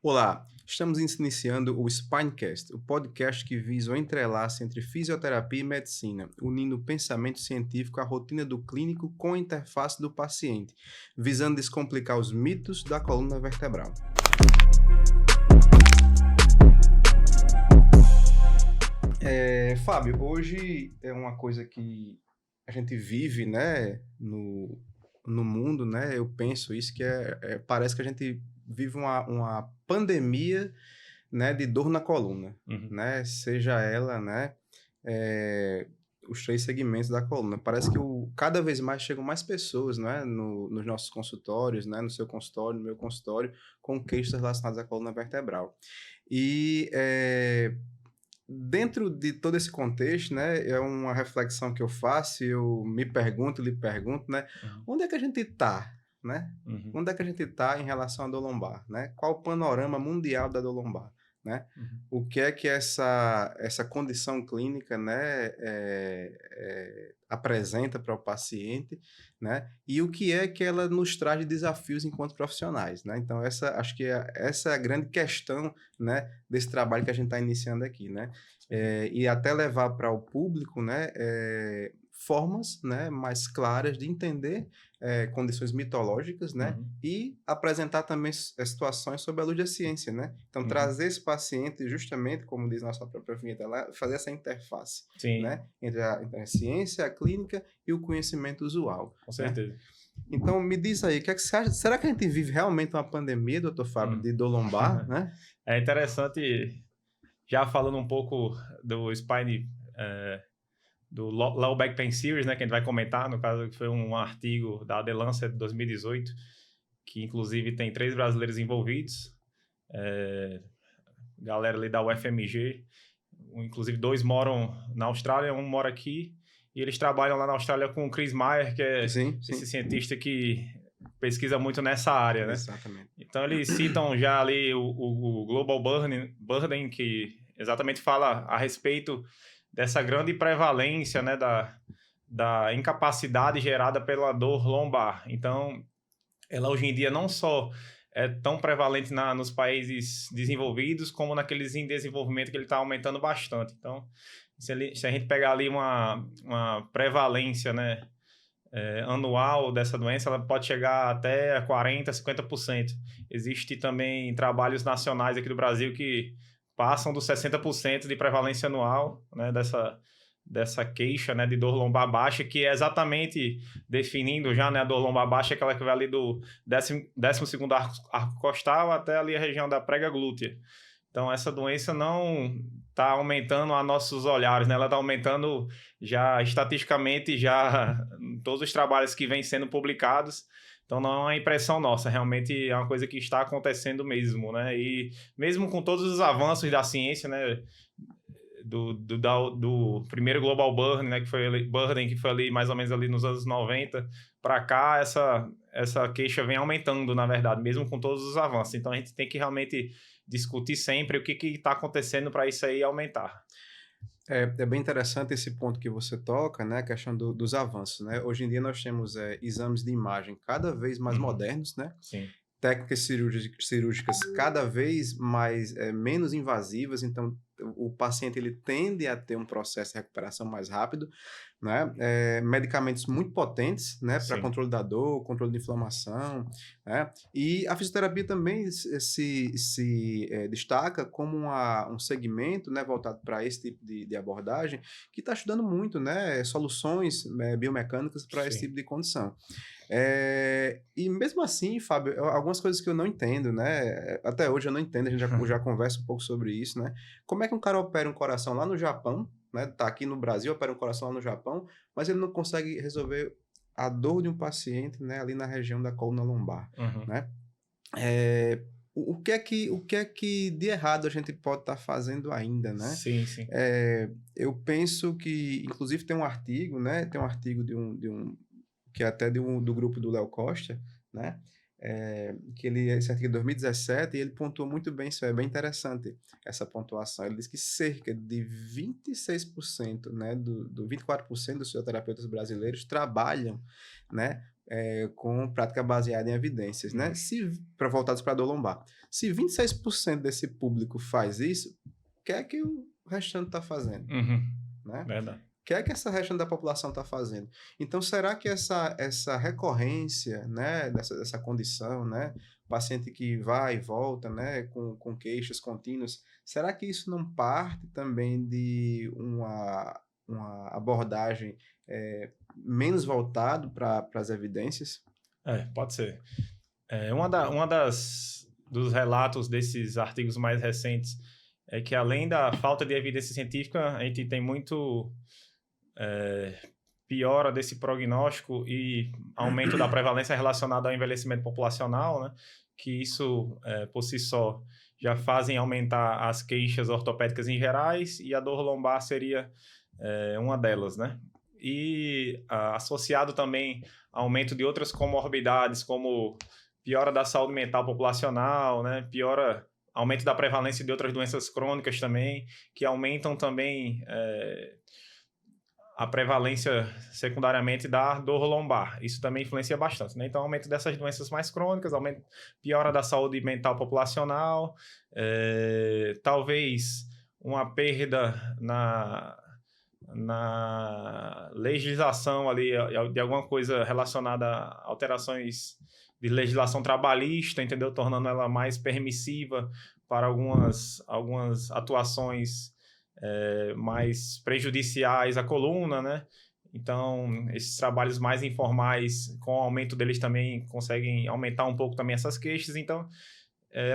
Olá, estamos iniciando o Spinecast, o podcast que visa o entrelace entre fisioterapia e medicina, unindo o pensamento científico à rotina do clínico com a interface do paciente, visando descomplicar os mitos da coluna vertebral. Fábio, hoje é uma coisa que a gente vive, né, no mundo, né? Eu penso isso que parece que a gente vive uma pandemia, né, de dor na coluna, né? Seja ela, né, é, os três segmentos da coluna. Parece que cada vez mais chegam mais pessoas, né, nos nossos consultórios, né, no seu consultório, no meu consultório, com queixas relacionadas à coluna vertebral. E dentro de todo esse contexto, né, é uma reflexão que eu faço e eu me pergunto, lhe pergunto, né, onde é que a gente está, né? Onde é que a gente está em relação à dor lombar, né? Qual o panorama mundial da dor lombar, né? O que é que essa condição clínica, né, apresenta para o paciente, né? E o que é que ela nos traz de desafios enquanto profissionais, né? Então, acho que essa é a grande questão, né, desse trabalho que a gente está iniciando aqui, né? E até levar para o público, né, formas, né, mais claras de entender condições mitológicas, né, e apresentar também situações sob a luz da ciência, né? Então, trazer esse paciente justamente, como diz nossa própria vinheta lá, fazer essa interface, né, entre a ciência, a clínica e o conhecimento usual. Com certeza. Né? Então, me diz aí, o que é que você acha? Será que a gente vive realmente uma pandemia, doutor Fábio, de dor lombar, né? É interessante, já falando um pouco do Spine, do Low Back Pain Series, né, que a gente vai comentar, no caso que foi um artigo da The Lancet de 2018, que inclusive tem 3 brasileiros envolvidos, galera ali da UFMG, inclusive 2 moram na Austrália, um mora aqui, e eles trabalham lá na Austrália com o Chris Meyer, que é esse cientista que pesquisa muito nessa área, né? Exatamente. Então, eles citam já ali o Global Burden, que exatamente fala a respeito dessa grande prevalência, né, da incapacidade gerada pela dor lombar. Então, ela hoje em dia não só é tão prevalente nos países desenvolvidos, como naqueles em desenvolvimento, que ele está aumentando bastante. Então, se a gente pegar ali uma prevalência, né, anual dessa doença, ela pode chegar até a 40%, 50%. Existe também trabalhos nacionais aqui do Brasil que passam dos 60% de prevalência anual, né, dessa queixa, né, de dor lombar baixa, que é exatamente definindo já, né, a dor lombar baixa, aquela que vai ali do 12º arco costal até ali a região da prega glútea. Então, essa doença não está aumentando a nossos olhares, né? Ela está aumentando já estatisticamente, já todos os trabalhos que vêm sendo publicados. Então, não é uma impressão nossa, realmente é uma coisa que está acontecendo mesmo, né? E mesmo com todos os avanços da ciência, né? Do primeiro Global Burden, né? Que foi ali mais ou menos ali nos anos 90 para cá, essa queixa vem aumentando, na verdade, mesmo com todos os avanços. Então, a gente tem que realmente discutir sempre o que está acontecendo para isso aí aumentar. É bem interessante esse ponto que você toca, né? A questão dos avanços, né? Hoje em dia nós temos exames de imagem cada vez mais modernos, né? Sim. Técnicas cirúrgicas cada vez mais menos invasivas, então o paciente ele tende a ter um processo de recuperação mais rápido, né? Medicamentos muito potentes, né, para controle da dor, controle de inflamação, né? E a fisioterapia também se destaca como um segmento, né, voltado para esse tipo de abordagem, que está estudando muito, né, soluções biomecânicas para esse tipo de condição. E mesmo assim, Fábio, algumas coisas que eu não entendo, né? Até hoje eu não entendo, a gente já conversa um pouco sobre isso, né? Como é que um cara opera um coração lá no Japão, né? Tá aqui no Brasil, opera um coração lá no Japão, mas ele não consegue resolver a dor de um paciente, né? Ali na região da coluna lombar, né? O que é que de errado a gente pode estar fazendo ainda, né? Sim. Eu penso que, inclusive, tem um artigo, né? Tem um artigo que é até do grupo do Léo Costa, né? Esse artigo de 2017, e ele pontuou muito bem isso, é bem interessante essa pontuação. Ele diz que cerca de 26%, né, do 24% dos fisioterapeutas brasileiros trabalham, né, com prática baseada em evidências, né? Voltados para a dor lombar. Se 26% desse público faz isso, o que é que o restante está fazendo? Né? Verdade. O que é que essa restante da população está fazendo? Então, será que essa recorrência, né, dessa condição, né, paciente que vai e volta, né, com queixas contínuas, será que isso não parte também de uma abordagem menos voltado para as evidências? Pode ser. Dos relatos desses artigos mais recentes é que, além da falta de evidência científica, a gente tem muito piora desse prognóstico e aumento da prevalência relacionada ao envelhecimento populacional, né? Que isso, por si só, já fazem aumentar as queixas ortopédicas em gerais, e a dor lombar seria uma delas, né? E associado também ao aumento de outras comorbidades, como piora da saúde mental populacional, né? Aumento da prevalência de outras doenças crônicas também, que aumentam também a prevalência secundariamente da dor lombar. Isso também influencia bastante, né? Então, aumento dessas doenças mais crônicas, piora da saúde mental populacional, talvez uma perda na legislação ali, de alguma coisa relacionada a alterações de legislação trabalhista, entendeu? Tornando ela mais permissiva para algumas atuações mais prejudiciais à coluna, né? Então, esses trabalhos mais informais, com o aumento deles também, conseguem aumentar um pouco também essas queixas. Então,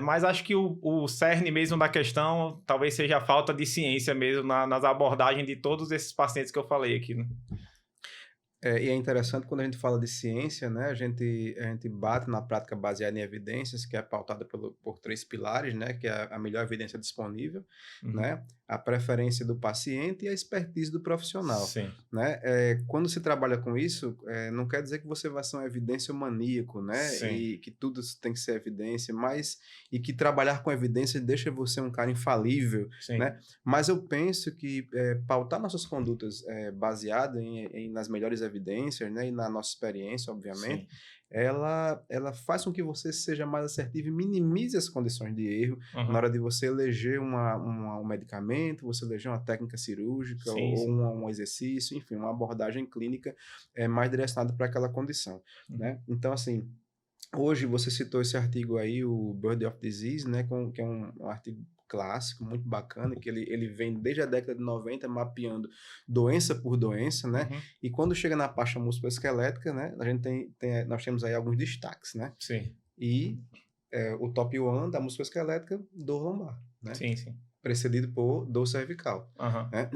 mas acho que o cerne mesmo da questão talvez seja a falta de ciência mesmo nas abordagens de todos esses pacientes que eu falei aqui, né? E é interessante quando a gente fala de ciência, né? A gente bate na prática baseada em evidências, que é pautada por 3 pilares, né? Que é a melhor evidência disponível, né? A preferência do paciente e a expertise do profissional. Sim. Né? Quando se trabalha com isso, não quer dizer que você vai ser um evidência maníaco, né? Sim. E que tudo tem que ser evidência, e que trabalhar com evidência deixa você um cara infalível, Sim. né? Mas eu penso que pautar nossas condutas baseada nas melhores evidências, né? E na nossa experiência, obviamente, ela faz com que você seja mais assertivo e minimize as condições de erro na hora de você eleger um medicamento, você eleger uma técnica cirúrgica um exercício, enfim, uma abordagem clínica mais direcionada para aquela condição, né? Então, assim, hoje você citou esse artigo aí, o Burden of Disease, né? Que é um artigo clássico, muito bacana, que ele vem desde a década de 90 mapeando doença por doença, né? E quando chega na parte musculoesquelética, né? A gente nós temos aí alguns destaques, né? Sim. E o top 1 da musculoesquelética, dor lombar, né? Sim, sim. Precedido por dor cervical. Né?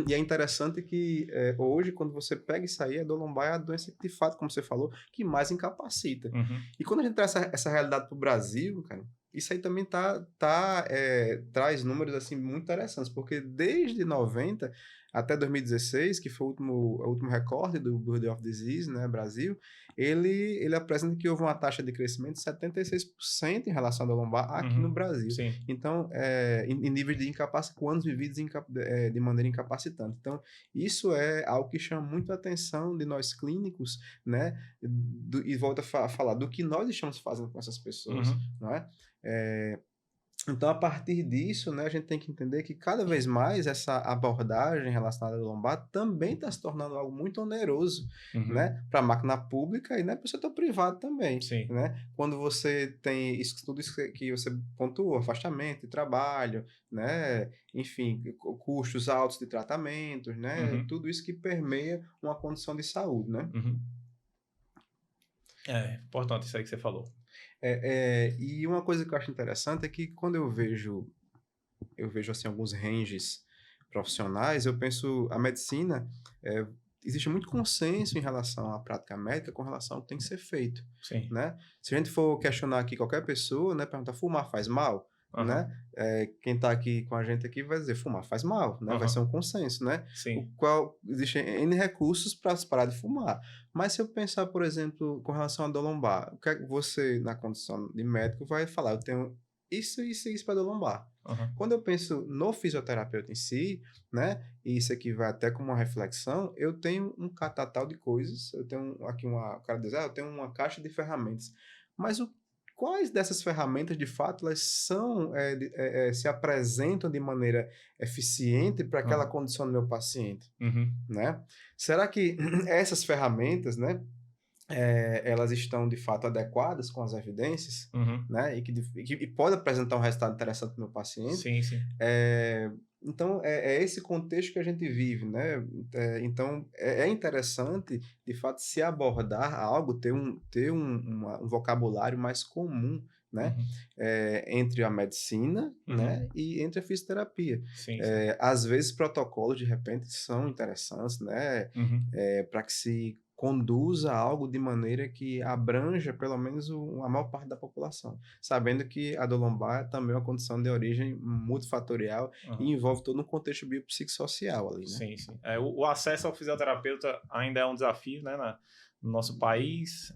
E é interessante que hoje, quando você pega isso aí, a dor lombar é a doença que, de fato, como você falou, que mais incapacita. E quando a gente traz essa realidade para o Brasil, cara, isso aí também traz números assim, muito interessantes, porque desde 90 até 2016, que foi o último recorde do Burden of Disease, né, Brasil, ele apresenta que houve uma taxa de crescimento de 76% em relação à dor lombar aqui no Brasil. Sim. Então, em níveis de com anos vividos de maneira incapacitante. Então, isso é algo que chama muito a atenção de nós clínicos, né? E volta a falar do que nós estamos fazendo com essas pessoas, não é? Então, a partir disso, né, a gente tem que entender que cada vez mais essa abordagem relacionada à lombar também está se tornando algo muito oneroso, né, para a máquina pública e, né, para o setor privado também. Sim. Né? Quando você tem tudo isso que você pontuou, afastamento de trabalho, né, enfim, custos altos de tratamentos, né, tudo isso que permeia uma condição de saúde, né? É importante isso aí que você falou. E uma coisa que eu acho interessante é que quando eu vejo assim, alguns ranges profissionais, eu penso, a medicina, existe muito consenso em relação à prática médica com relação ao que tem que ser feito. Sim. Né? Se a gente for questionar aqui qualquer pessoa, né, perguntar, fumar faz mal? Né? Quem está aqui com a gente aqui vai dizer, fumar faz mal, né? Vai ser um consenso, né? Sim. Existem N recursos para se parar de fumar. Mas se eu pensar, por exemplo, com relação à dor lombar, o que é que você, na condição de médico, vai falar? Eu tenho isso para dor lombar. Uhum. Quando eu penso no fisioterapeuta em si, né, e isso aqui vai até como uma reflexão, eu tenho um catatal de coisas, eu tenho aqui o cara diz, eu tenho uma caixa de ferramentas, mas quais dessas ferramentas, de fato, elas são, se apresentam de maneira eficiente para aquela Uhum. condição do meu paciente, Uhum. né? Será que essas ferramentas, né, elas estão de fato adequadas com as evidências, Uhum. né? E pode apresentar um resultado interessante para o meu paciente. Sim, sim. Então, é esse contexto que a gente vive, né? Então, é interessante, de fato, se abordar algo, ter um vocabulário mais comum, né? Uhum. Entre a medicina, Uhum. né? E entre a fisioterapia. Sim, sim. Às vezes, protocolos, de repente, são interessantes, né? Uhum. Para que se conduza algo de maneira que abranja pelo menos a maior parte da população, sabendo que a dor lombar também é uma condição de origem multifatorial e Uhum. envolve todo um contexto biopsicossocial ali, né? Sim, sim. O acesso ao fisioterapeuta ainda é um desafio, né, no nosso país.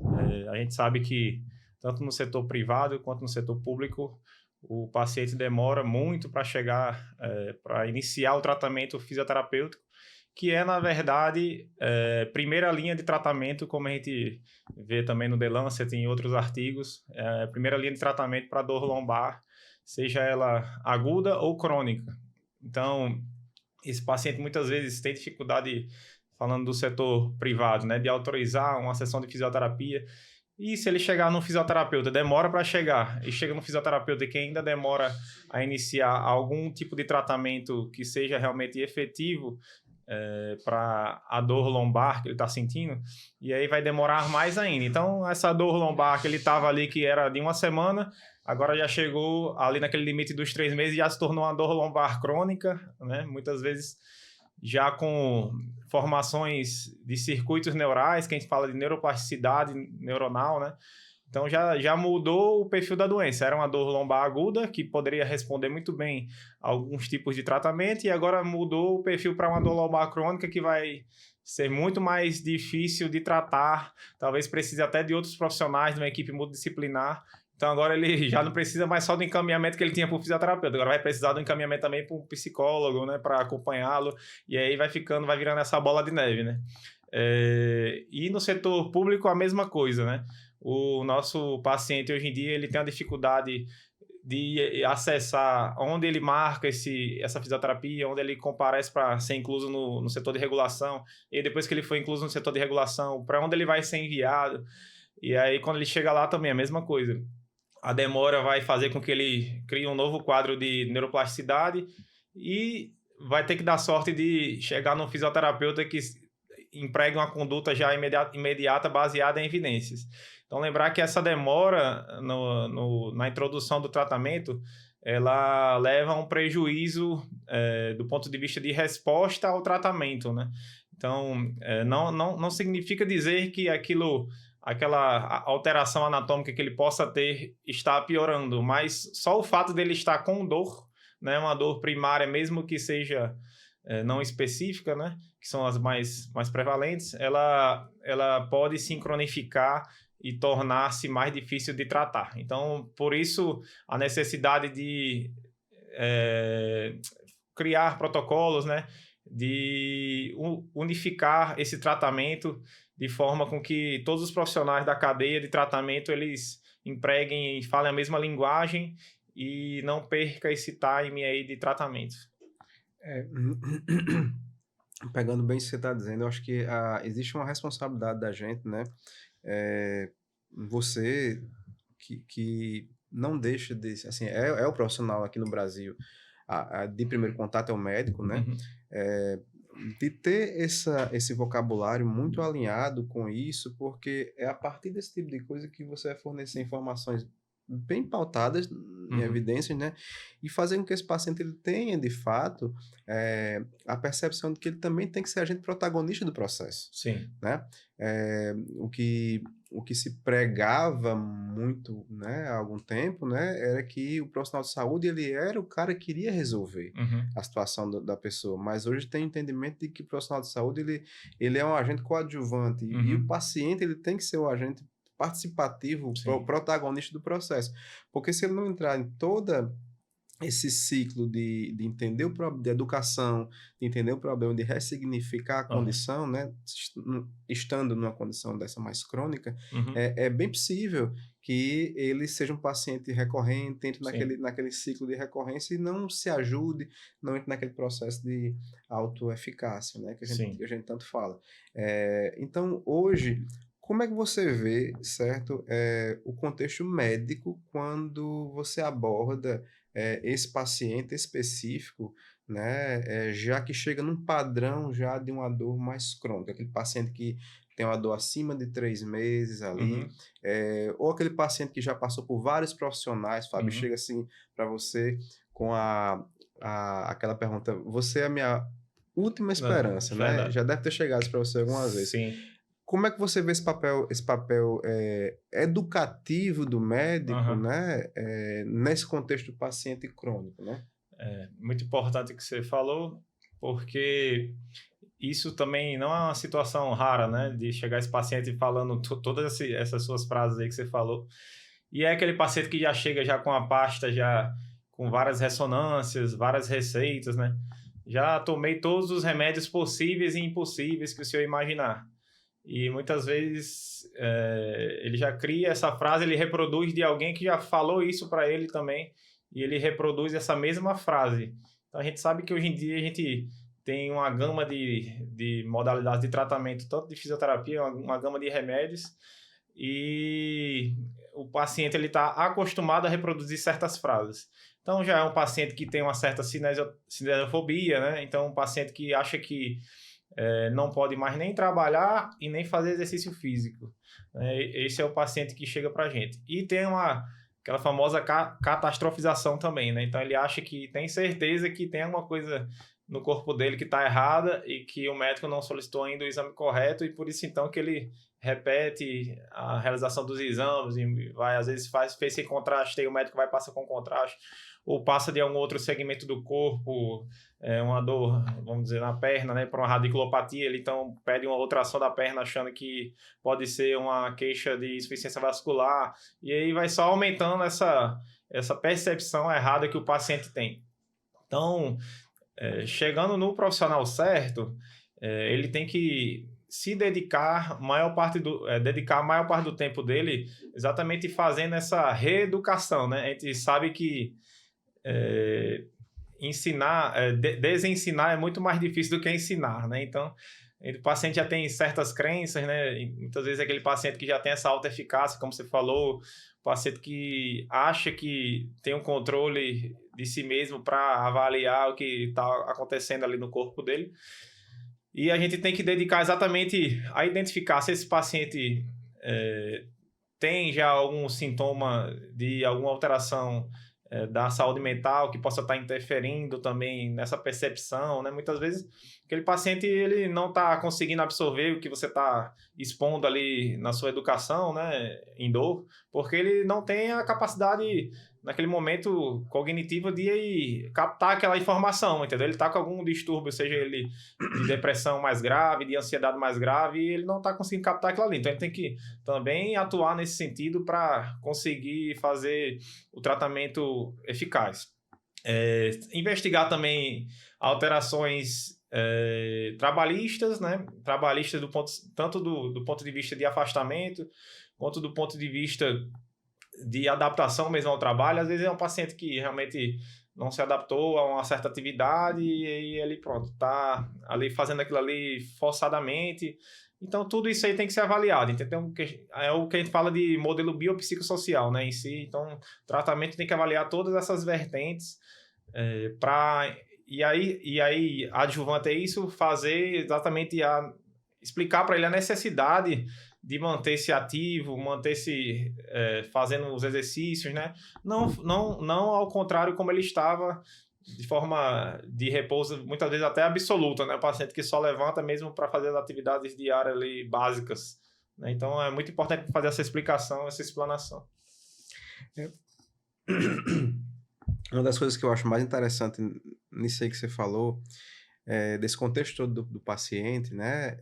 A gente sabe que, tanto no setor privado quanto no setor público, o paciente demora muito para chegar, para iniciar o tratamento fisioterapêutico, que é, na verdade, primeira linha de tratamento, como a gente vê também no The Lancet e em outros artigos, primeira linha de tratamento para dor lombar, seja ela aguda ou crônica. Então, esse paciente muitas vezes tem dificuldade, falando do setor privado, né, de autorizar uma sessão de fisioterapia. E se ele chegar no fisioterapeuta, demora para chegar, e chega no fisioterapeuta que ainda demora a iniciar algum tipo de tratamento que seja realmente efetivo para a dor lombar que ele está sentindo, e aí vai demorar mais ainda. Então, essa dor lombar que ele estava ali, que era de uma semana, agora já chegou ali naquele limite dos 3 meses e já se tornou uma dor lombar crônica, né? Muitas vezes já com formações de circuitos neurais, que a gente fala de neuroplasticidade neuronal, né? Então já mudou o perfil da doença. Era uma dor lombar aguda, que poderia responder muito bem a alguns tipos de tratamento, e agora mudou o perfil para uma dor lombar crônica, que vai ser muito mais difícil de tratar. Talvez precise até de outros profissionais, de uma equipe multidisciplinar. Então agora ele já não precisa mais só do encaminhamento que ele tinha para o fisioterapeuta, agora vai precisar do encaminhamento também para um psicólogo, né, para acompanhá-lo, e aí vai virando essa bola de neve, né? E no setor público a mesma coisa, né? O nosso paciente hoje em dia ele tem a dificuldade de acessar onde ele marca essa fisioterapia, onde ele comparece para ser incluso no setor de regulação, e depois que ele foi incluso no setor de regulação, para onde ele vai ser enviado. E aí quando ele chega lá também é a mesma coisa. A demora vai fazer com que ele crie um novo quadro de neuroplasticidade e vai ter que dar sorte de chegar num fisioterapeuta que empregue uma conduta já imediata baseada em evidências. Então, lembrar que essa demora na introdução do tratamento, ela leva a um prejuízo do ponto de vista de resposta ao tratamento, né? Então, não significa dizer que aquela alteração anatômica que ele possa ter está piorando, mas só o fato dele estar com dor, né, uma dor primária, mesmo que seja não específica, né, que são as mais prevalentes, ela pode sincronificar e tornar-se mais difícil de tratar. Então, por isso, a necessidade de criar protocolos, né, de unificar esse tratamento de forma com que todos os profissionais da cadeia de tratamento eles empreguem e falem a mesma linguagem e não perca esse time aí de tratamento. Pegando bem o que você está dizendo, eu acho que existe uma responsabilidade da gente, né? Você que não deixa de... Assim, é o profissional aqui no Brasil, de primeiro contato é o médico, né? Uhum. De ter esse vocabulário muito alinhado com isso, porque é a partir desse tipo de coisa que você vai fornecer informações bem pautadas em evidências, né? E fazer com que esse paciente ele tenha, de fato, a percepção de que ele também tem que ser agente protagonista do processo. Sim. Né? O que se pregava muito, né, há algum tempo, né, era que o profissional de saúde ele era o cara que iria resolver a situação da pessoa, mas hoje tem entendimento de que o profissional de saúde ele é um agente coadjuvante e o paciente ele tem que ser o agente participativo, Sim. protagonista do processo. Porque se ele não entrar em toda esse ciclo de entender o problema, de educação, de entender o problema, de ressignificar a Aham. condição, né, estando numa condição dessa mais crônica, Uhum. é bem possível que ele seja um paciente recorrente, entre Sim. naquele ciclo de recorrência e não se ajude, não entre naquele processo de autoeficácia, né, Sim. que a gente tanto fala. Então, hoje, como é que você vê, certo, o contexto médico quando você aborda esse paciente específico, né, já que chega num padrão já de uma dor mais crônica, aquele paciente que tem uma dor acima de 3 meses ali, Uhum. ou aquele paciente que já passou por vários profissionais, Fábio, Uhum. chega assim para você com aquela pergunta: "Você é a minha última esperança", né, Verdade. já deve ter chegado isso para você algumas vezes. Sim. Como é que você vê esse papel, educativo do médico, Aham. né, nesse contexto do paciente crônico, né? É muito importante o que você falou, porque isso também não é uma situação rara, né? De chegar esse paciente falando todas essas suas frases aí que você falou. E é aquele paciente que já chega já com a pasta, já com várias ressonâncias, várias receitas, né? Já tomei todos os remédios possíveis e impossíveis que o senhor imaginar. E muitas vezes ele já cria essa frase, ele reproduz de alguém que já falou isso para ele também, e ele reproduz essa mesma frase. Então a gente sabe que hoje em dia a gente tem uma gama de modalidades de tratamento, tanto de fisioterapia, uma gama de remédios, e o paciente ele está acostumado a reproduzir certas frases. Então já é um paciente que tem uma certa cinesiofobia, né? Então um paciente que acha que não pode mais nem trabalhar e nem fazer exercício físico. Esse é o paciente que chega para a gente. E tem aquela famosa catastrofização também, né? Então ele acha que tem certeza que tem alguma coisa no corpo dele que está errada e que o médico não solicitou ainda o exame correto, e por isso então que ele repete a realização dos exames e vai, às vezes fez sem contraste, aí o médico vai passar com contraste, ou passa de algum outro segmento do corpo, uma dor, vamos dizer, na perna, né, para uma radiculopatia, ele então pede uma outra ação da perna achando que pode ser uma queixa de insuficiência vascular, e aí vai só aumentando essa percepção errada que o paciente tem. Então, chegando no profissional certo, ele tem que se dedicar dedicar a maior parte do tempo dele exatamente fazendo essa reeducação, né? A gente sabe que ensinar, desensinar é muito mais difícil do que ensinar, né? Então, o paciente já tem certas crenças, né? E muitas vezes é aquele paciente que já tem essa autoeficácia, como você falou, o paciente que acha que tem um controle de si mesmo para avaliar o que está acontecendo ali no corpo dele. E a gente tem que dedicar exatamente a identificar se esse paciente tem já algum sintoma de alguma alteração da saúde mental que possa estar interferindo também nessa percepção, né? Muitas vezes aquele paciente ele não está conseguindo absorver o que você está expondo ali na sua educação, né? Em dor, porque ele não tem a capacidade naquele momento cognitiva de captar aquela informação, entendeu? Ele está com algum distúrbio, seja ele de depressão mais grave, de ansiedade mais grave, e ele não está conseguindo captar aquilo ali. Então ele tem que também atuar nesse sentido para conseguir fazer o tratamento eficaz. Investigar também alterações trabalhistas, né? Trabalhistas tanto do ponto de vista de afastamento, quanto do ponto de vista de adaptação mesmo ao trabalho. Às vezes é um paciente que realmente não se adaptou a uma certa atividade e aí ele, pronto, tá ali fazendo aquilo ali forçadamente. Então, tudo isso aí tem que ser avaliado, entendeu? É o que a gente fala de modelo biopsicossocial, né, em si. Então, o tratamento tem que avaliar todas essas vertentes e aí, adjuvante a isso, fazer exatamente explicar para ele a necessidade de manter-se ativo, manter-se fazendo os exercícios, né? Não ao contrário como ele estava, de forma de repouso, muitas vezes até absoluta, né? O paciente que só levanta mesmo para fazer as atividades diárias ali, básicas, né? Então, é muito importante fazer essa explicação, essa explanação. Uma das coisas que eu acho mais interessante nisso aí que você falou, desse contexto todo do paciente, né?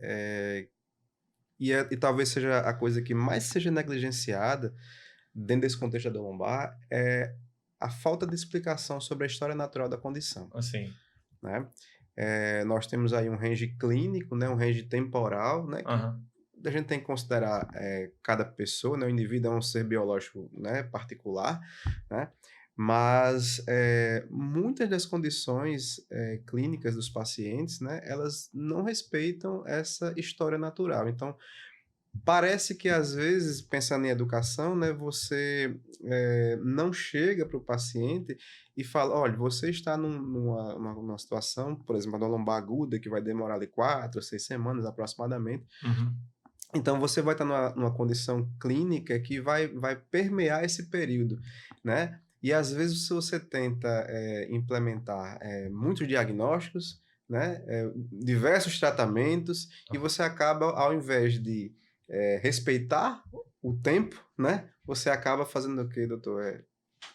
e talvez seja a coisa que mais seja negligenciada dentro desse contexto da dor lombar, é a falta de explicação sobre a história natural da condição, Assim. né? Nós temos aí um range clínico, né, um range temporal, né, que Aham. a gente tem que considerar cada pessoa, né, o indivíduo é um ser biológico, né, particular, né, mas muitas das condições clínicas dos pacientes, né, elas não respeitam essa história natural. Então, parece que às vezes, pensando em educação, né, você não chega para o paciente e fala, olha, você está numa situação, por exemplo, uma lombar aguda, que vai demorar ali 4 6 semanas aproximadamente, Uhum. então você vai estar numa condição clínica que vai permear esse período, né? E às vezes se você tenta implementar muitos diagnósticos, né? Diversos tratamentos, e Aham. você acaba, ao invés de respeitar o tempo, né? Você acaba fazendo o quê, doutor?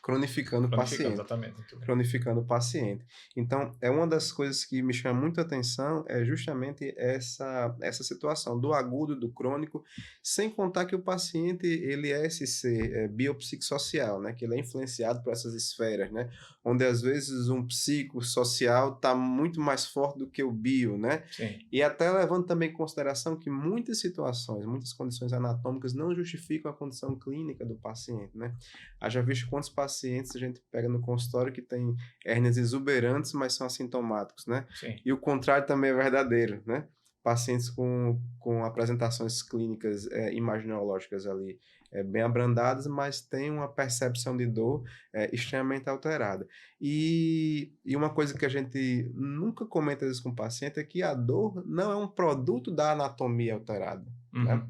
Cronificando o Planificando, paciente. exatamente. Muito bem. Cronificando o paciente. Então, é uma das coisas que me chama muito a atenção, é justamente essa situação do agudo e do crônico, sem contar que o paciente, ele é esse ser biopsicossocial, né? Que ele é influenciado por essas esferas, né? Onde, às vezes, um psicossocial está muito mais forte do que o bio, né? Sim. E até levando também em consideração que muitas situações, muitas condições anatômicas não justificam a condição clínica do paciente, né? Haja visto quantos pacientes a gente pega no consultório que tem hérnias exuberantes, mas são assintomáticos, né? Sim. E o contrário também é verdadeiro, né? Pacientes com apresentações clínicas imagineológicas ali bem abrandadas, mas têm uma percepção de dor extremamente alterada. E uma coisa que a gente nunca comenta às vezes com o paciente é que a dor não é um produto da anatomia alterada, né? Uhum.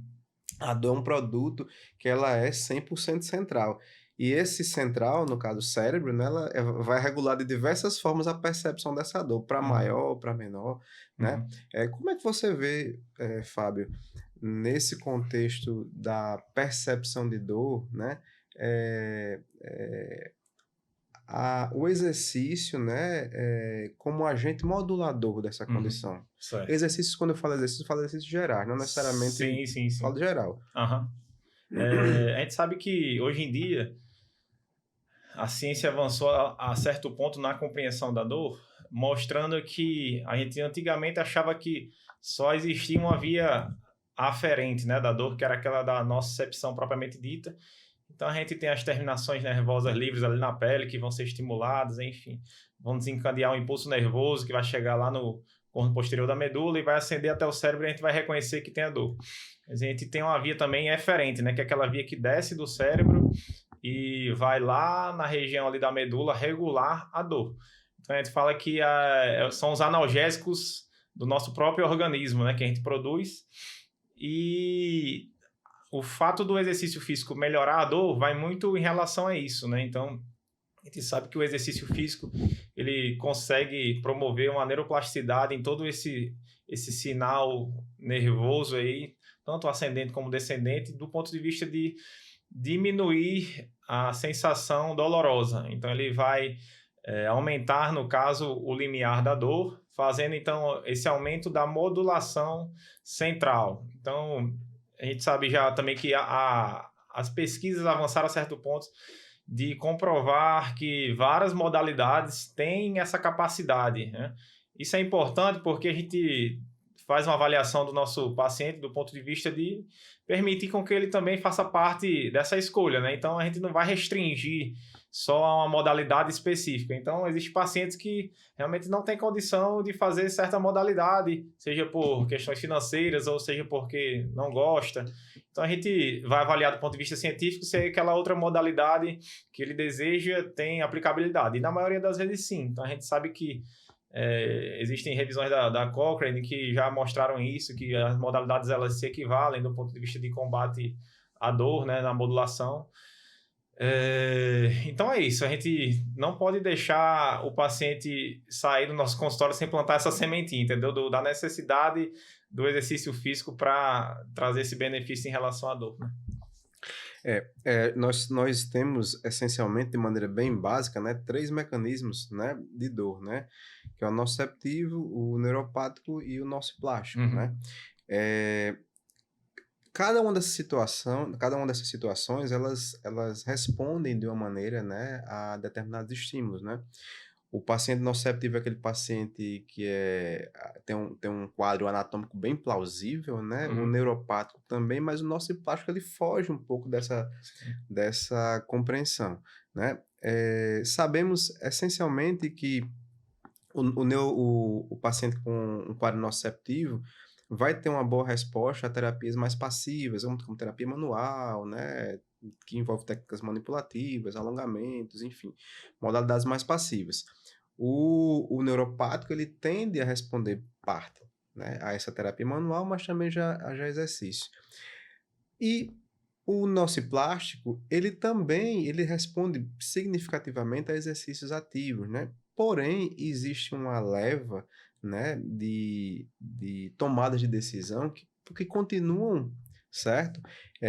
A dor é um produto que ela é 100% central. E esse central, no caso o cérebro, né, ela vai regular de diversas formas a percepção dessa dor, para Uhum. maior, para menor, né? Uhum. Como é que você vê, Fábio, nesse contexto da percepção de dor, né? eh, eh, o exercício, né, como agente modulador dessa Uhum. condição. Certo. Exercícios, quando eu falo exercícios gerais, não necessariamente Sim, sim, falo sim. geral. Aham. A gente sabe que hoje em dia a ciência avançou a certo ponto na compreensão da dor, mostrando que a gente antigamente achava que só existia uma via aferente, né, da dor, que era aquela da nocicepção propriamente dita. Então a gente tem as terminações nervosas livres ali na pele que vão ser estimuladas, enfim, vão desencadear um impulso nervoso que vai chegar lá no corno posterior da medula e vai ascender até o cérebro e a gente vai reconhecer que tem a dor. Mas a gente tem uma via também eferente, né, que é aquela via que desce do cérebro e vai lá na região ali da medula regular a dor. Então a gente fala que são os analgésicos do nosso próprio organismo, né, que a gente produz, e o fato do exercício físico melhorar a dor vai muito em relação a isso, né? Então, a gente sabe que o exercício físico, ele consegue promover uma neuroplasticidade em todo esse sinal nervoso aí, tanto ascendente como descendente, do ponto de vista de diminuir a sensação dolorosa. Então, ele vai aumentar, no caso, o limiar da dor, fazendo, então, esse aumento da modulação central. Então, a gente sabe já também que as pesquisas avançaram a certo ponto de comprovar que várias modalidades têm essa capacidade, né? Isso é importante porque a gente faz uma avaliação do nosso paciente do ponto de vista de permitir com que ele também faça parte dessa escolha, né? Então, a gente não vai restringir só a uma modalidade específica. Então, existem pacientes que realmente não têm condição de fazer certa modalidade, seja por questões financeiras ou seja porque não gosta. Então, a gente vai avaliar do ponto de vista científico se aquela outra modalidade que ele deseja tem aplicabilidade. E na maioria das vezes, sim. Então, a gente sabe que existem revisões da Cochrane que já mostraram isso, que as modalidades elas se equivalem do ponto de vista de combate à dor, né, na modulação. Então é isso, a gente não pode deixar o paciente sair do nosso consultório sem plantar essa sementinha, entendeu? Da necessidade do exercício físico para trazer esse benefício em relação à dor, né? Nós temos essencialmente, de maneira bem básica, né, 3 mecanismos, né, de dor, né, que é o nociceptivo, o neuropático e o nociplástico, né. Uhum. É, cada uma dessas situações, elas respondem de uma maneira, né, a determinados estímulos, né? O paciente nociceptivo é aquele paciente que tem um quadro anatômico bem plausível, né? O Uhum. neuropático também, mas o nociplástico ele foge um pouco Sim. dessa compreensão, né? Sabemos essencialmente que o paciente com um quadro nociceptivo vai ter uma boa resposta a terapias mais passivas, como terapia manual, né? Que envolve técnicas manipulativas, alongamentos, enfim, modalidades mais passivas. O neuropático ele tende a responder parte, né, a essa terapia manual, mas também já exercício. E o nociplástico, ele responde significativamente a exercícios ativos, né? Porém, existe uma leva, né, de tomadas de decisão que continuam, certo?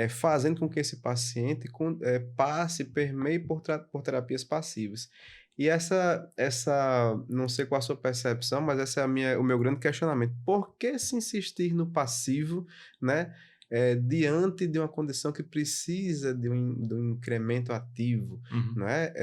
Fazendo com que esse paciente permeie por terapias passivas. E não sei qual a sua percepção, mas essa é o meu grande questionamento. Por que se insistir no passivo, né? Diante de uma condição que precisa de um incremento ativo, Uhum. né?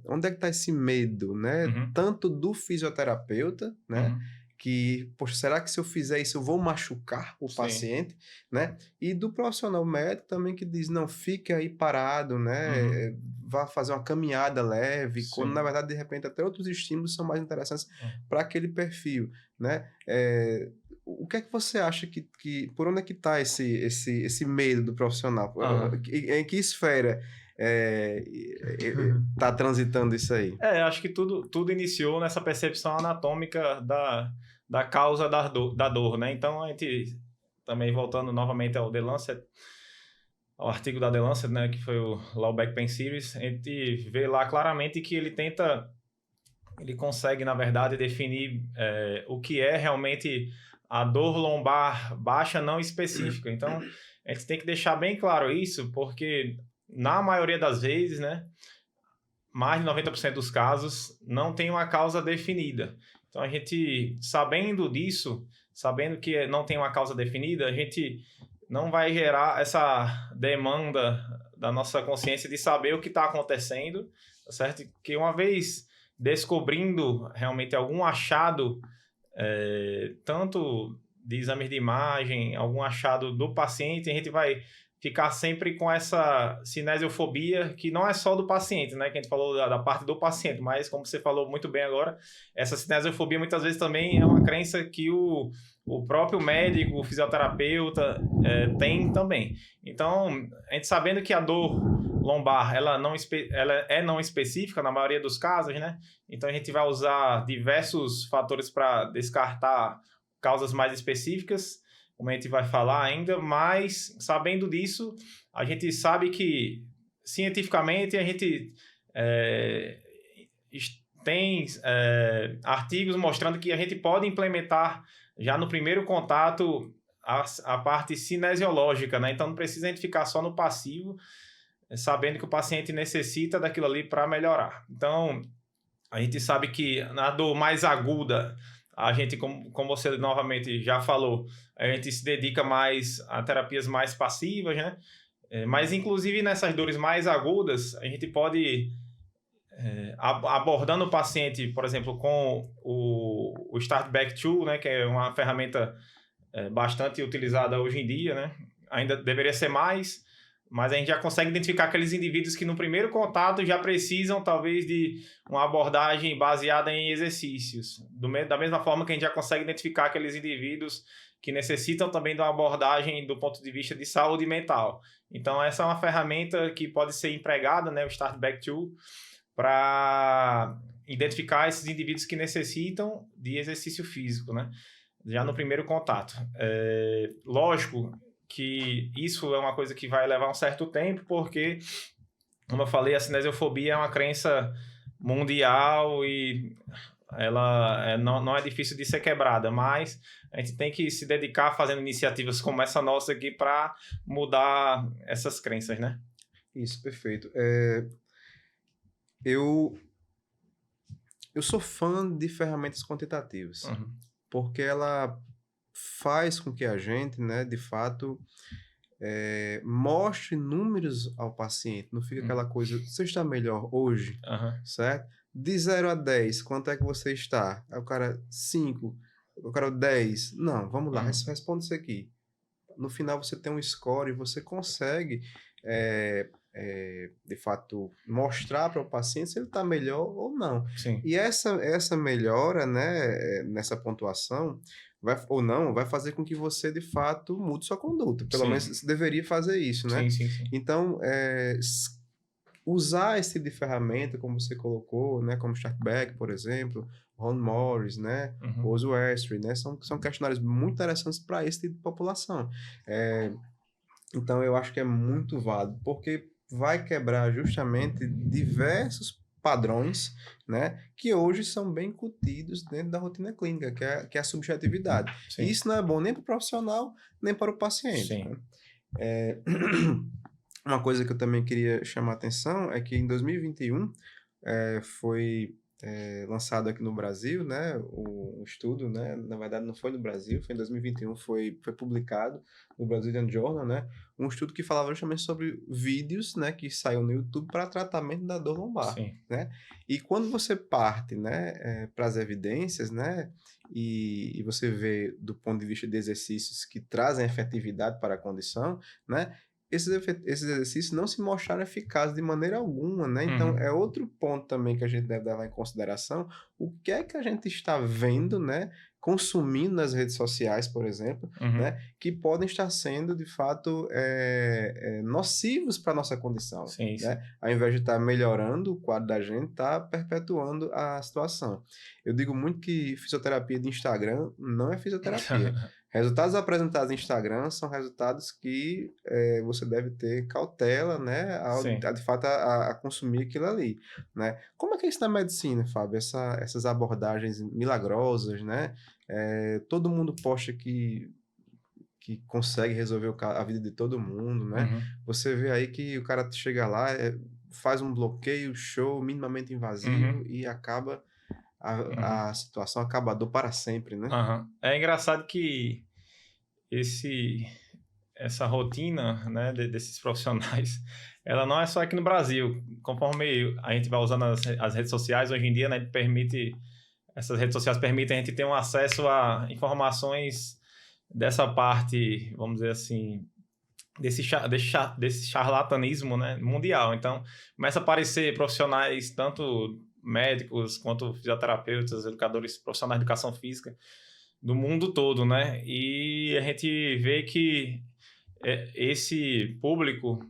Onde é que está esse medo, né? Uhum. Tanto do fisioterapeuta, né? Uhum. Que, poxa, será que se eu fizer isso eu vou machucar o Sim. paciente, né? E do profissional médico também que diz, não, fique aí parado, Uhum. né? Vá fazer uma caminhada leve, quando na Sim. verdade, de repente, até outros estímulos são mais interessantes Uhum. para aquele perfil, né? O que é que você acha por onde é que está esse medo do profissional? Aham. Em que esfera está transitando isso aí? Acho que tudo iniciou nessa percepção anatômica da causa da dor, né? Então, a gente, também voltando novamente ao The Lancet, ao artigo da The Lancet, né, que foi o Low Back Pain Series, a gente vê lá claramente que ele consegue, na verdade, definir o que é realmente a dor lombar baixa não específica. Então, a gente tem que deixar bem claro isso, porque na maioria das vezes, né, mais de 90% dos casos, não tem uma causa definida. Então, a gente, sabendo disso, sabendo que não tem uma causa definida, a gente não vai gerar essa demanda da nossa consciência de saber o que está acontecendo, tá certo? Que uma vez descobrindo realmente algum achado, tanto de exames de imagem, algum achado do paciente, a gente vai ficar sempre com essa cinesiofobia, que não é só do paciente, né? Que a gente falou da parte do paciente, mas como você falou muito bem agora, essa cinesiofobia muitas vezes também é uma crença que o próprio médico, o fisioterapeuta tem também. Então, a gente sabendo que a dor lombar, ela é não específica na maioria dos casos, né? Então, a gente vai usar diversos fatores para descartar causas mais específicas, como a gente vai falar ainda, mas sabendo disso, a gente sabe que cientificamente a gente tem artigos mostrando que a gente pode implementar já no primeiro contato a parte cinesiológica, né? Então não precisa a gente ficar só no passivo, sabendo que o paciente necessita daquilo ali para melhorar. Então, a gente sabe que na dor mais aguda, a gente, como você novamente já falou, a gente se dedica mais a terapias mais passivas, né? Mas, inclusive, nessas dores mais agudas, a gente pode, abordando o paciente, por exemplo, com o Start Back Tool, né? Que é uma ferramenta bastante utilizada hoje em dia, né? Ainda deveria ser mais, mas a gente já consegue identificar aqueles indivíduos que no primeiro contato já precisam talvez de uma abordagem baseada em exercícios. Da mesma forma que a gente já consegue identificar aqueles indivíduos que necessitam também de uma abordagem do ponto de vista de saúde mental. Então essa é uma ferramenta que pode ser empregada, né, o Start Back Tool, para identificar esses indivíduos que necessitam de exercício físico, né? Já no primeiro contato. Lógico que isso é uma coisa que vai levar um certo tempo, porque, como eu falei, a cinesiofobia é uma crença mundial e ela não é difícil de ser quebrada, mas a gente tem que se dedicar fazendo iniciativas como essa nossa aqui para mudar essas crenças, né? Isso, perfeito. Eu sou fã de ferramentas quantitativas, Uhum. porque ela faz com que a gente, né, de fato, mostre números ao paciente, não fica aquela coisa, você está melhor hoje, certo? De 0 a 10, quanto é que você está? Aí o cara, 5, o cara, 10. Não, vamos lá, responde isso aqui. No final você tem um score e você consegue, de fato, mostrar para o paciente se ele está melhor ou não. Sim. E essa melhora, né, nessa pontuação, vai fazer com que você, de fato, mude sua conduta. Pelo menos você deveria fazer isso, né? Sim. Então, usar esse tipo de ferramenta, como você colocou, né, como Starkback, por exemplo, Ron Morris, né, Oz Westry, né, são questionários muito interessantes para esse tipo de população. Então, eu acho que é muito válido, porque vai quebrar justamente diversos padrões, né, que hoje são bem incutidos dentro da rotina clínica, que é a subjetividade. E isso não é bom nem para o profissional, nem para o paciente. Né? Uma coisa que eu também queria chamar a atenção é que em 2021 foi lançado aqui no Brasil, né, um estudo, né, na verdade não foi no Brasil, foi em 2021, foi publicado no Brazilian Journal, né, um estudo que falava justamente sobre vídeos, né, que saiu no YouTube para tratamento da dor lombar, né, e quando você parte, né, para as evidências, né, e você vê do ponto de vista de exercícios que trazem efetividade para a condição, né, esses exercícios não se mostraram eficazes de maneira alguma, né? Então, é outro ponto também que a gente deve levar em consideração, o que é que a gente está vendo, né? Consumindo nas redes sociais, por exemplo, né? Que podem estar sendo, de fato, nocivos para a nossa condição. Né? Ao invés de estar melhorando o quadro da gente, está perpetuando a situação. Eu digo muito que fisioterapia de Instagram não é fisioterapia. Resultados apresentados no Instagram são resultados que você deve ter cautela, né, de fato, a consumir aquilo ali, né? Como é que é isso na medicina, Fábio? Essas abordagens milagrosas, né? Todo mundo posta que consegue resolver a vida de todo mundo, né? Você vê aí que o cara chega lá, faz um bloqueio, show, minimamente invasivo e acaba... A situação acabador para sempre, né? É engraçado que essa rotina, né, desses profissionais, ela não é só aqui no Brasil. Conforme a gente vai usando as redes sociais, hoje em dia, né, essas redes sociais permitem a gente ter um acesso a informações dessa parte, vamos dizer assim, desse charlatanismo, né, mundial. Então, começa a aparecer profissionais, tanto médicos quanto fisioterapeutas, educadores, profissionais de educação física do mundo todo, né? E a gente vê que esse público